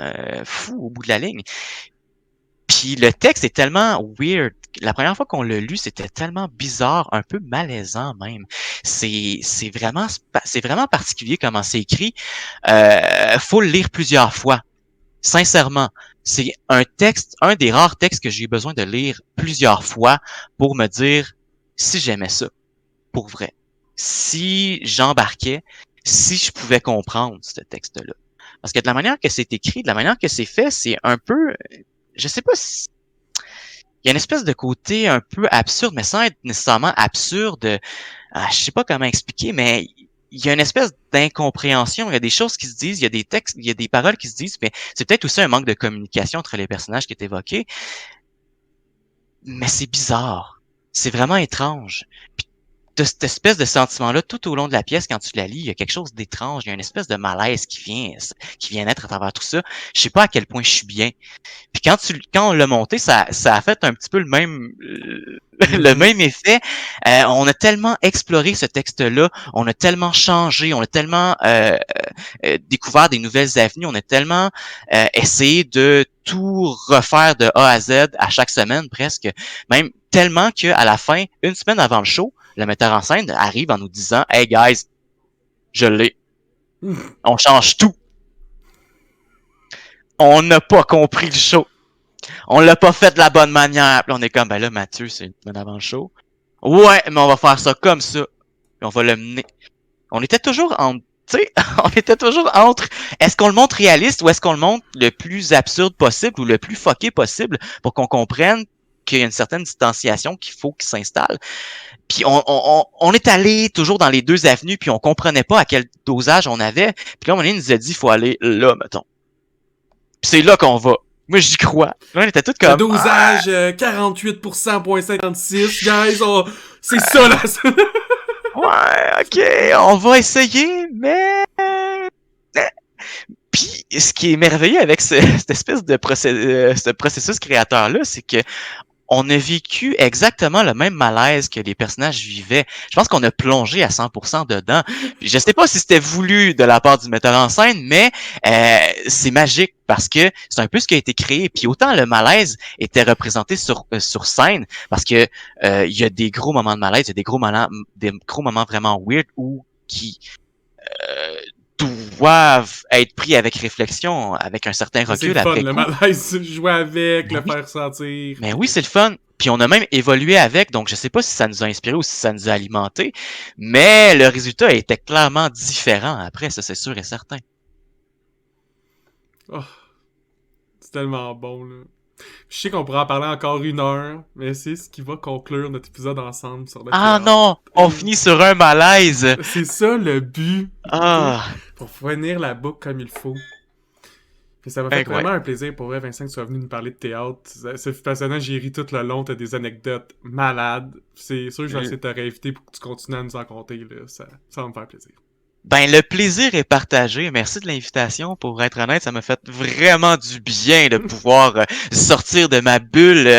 fous au bout de la ligne. Puis le texte est tellement weird. La première fois qu'on l'a lu, c'était tellement bizarre, un peu malaisant même. C'est vraiment particulier comment c'est écrit. Faut le lire plusieurs fois. Sincèrement, c'est un des rares textes que j'ai eu besoin de lire plusieurs fois pour me dire si j'aimais ça, pour vrai. Si j'embarquais, si je pouvais comprendre ce texte-là. Parce que de la manière que c'est écrit, de la manière que c'est fait, c'est un peu, je sais pas si, il y a une espèce de côté un peu absurde, mais sans être nécessairement absurde. Je sais pas comment expliquer, mais il y a une espèce d'incompréhension. Il y a des choses qui se disent, il y a des textes, il y a des paroles qui se disent, mais c'est peut-être aussi un manque de communication entre les personnages qui est évoqué. Mais c'est bizarre. C'est vraiment étrange. Puis t'as cette espèce de sentiment-là tout au long de la pièce quand tu la lis. Il y a quelque chose d'étrange. Il y a une espèce de malaise qui vient naître à travers tout ça. Je sais pas à quel point je suis bien. Puis quand on l'a monté, ça a fait un petit peu le même le même effet. On a tellement exploré ce texte-là, on a tellement changé, on a tellement découvert des nouvelles avenues, on a tellement essayé de tout refaire de A à Z à chaque semaine presque, même tellement que à la fin, une semaine avant le show, le metteur en scène arrive en nous disant "Hey guys, je l'ai. On change tout. On n'a pas compris le show. On l'a pas fait de la bonne manière." Puis on est comme, ben là, Mathieu, c'est une semaine avant le show. Ouais, mais on va faire ça comme ça. Puis on va le mener. On était toujours entre, tu sais, on était toujours entre, est-ce qu'on le montre réaliste ou est-ce qu'on le montre le plus absurde possible ou le plus fucké possible pour qu'on comprenne qu'il y a une certaine distanciation qu'il faut qu'il s'installe. Puis on est allé toujours dans les deux avenues, puis on comprenait pas à quel dosage on avait. Puis là, il nous a dit, il faut aller là, mettons. Puis c'est là qu'on va. Moi, j'y crois. Là, on était tous comme... Le dosage 48%.56, guys, c'est ça, là. Ouais, ok, on va essayer, mais... Puis, ce qui est merveilleux avec cette espèce de ce processus créateur-là, c'est que on a vécu exactement le même malaise que les personnages vivaient. Je pense qu'on a plongé à 100% dedans. Puis je sais pas si c'était voulu de la part du metteur en scène, mais c'est magique parce que c'est un peu ce qui a été créé. Puis autant le malaise était représenté sur scène, parce que il y a des gros moments de malaise, il y a des gros moments vraiment weird ou qui euh, doivent être pris avec réflexion, avec un certain recul. C'est le fun, après le malaise, jouer avec, le faire sentir. Mais oui, c'est le fun. Puis on a même évolué avec, donc je sais pas si ça nous a inspiré ou si ça nous a alimenté, mais le résultat était clairement différent après, ça c'est sûr et certain. Oh, c'est tellement bon, là. Je sais qu'on pourrait en parler encore 1 heure, mais c'est ce qui va conclure notre épisode ensemble sur le Ah théâtre. non, on finit sur un malaise. C'est ça le but. Ah, Pour finir la boucle comme il faut. Puis ça m'a fait incroyable. vraiment un plaisir pour vrai, Vincent, que tu sois venu nous parler de théâtre. C'est passionnant, j'ai ri tout le long, t'as des anecdotes malades. C'est sûr que je vais essayer de te réinviter pour que tu continues à nous en conter, là. Ça va me faire plaisir. Ben, le plaisir est partagé. Merci de l'invitation. Pour être honnête, ça m'a fait vraiment du bien de pouvoir sortir de ma bulle,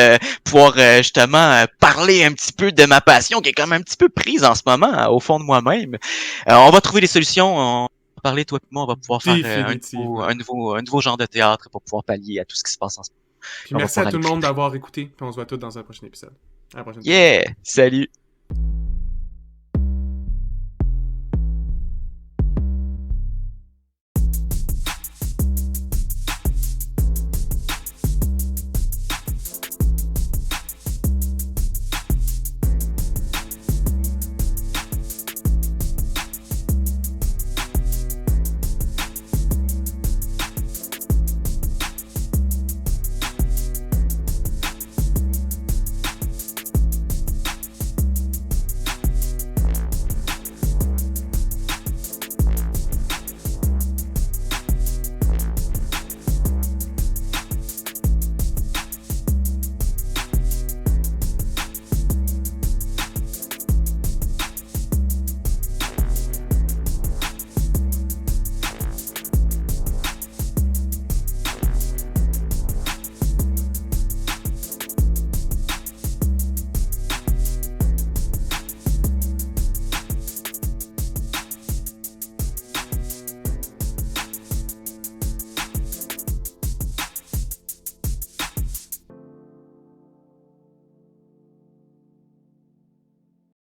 pouvoir justement parler un petit peu de ma passion qui est quand même un petit peu prise en ce moment, au fond de moi-même. On va trouver des solutions. On va parler, toi et moi, on va pouvoir faire un nouveau genre de théâtre pour pouvoir pallier à tout ce qui se passe en ce moment. Puis On va merci à pouvoir tout aller le plus monde loin. d'avoir écouté. Puis on se voit tous dans un prochain épisode. À la prochaine. Yeah! Salut!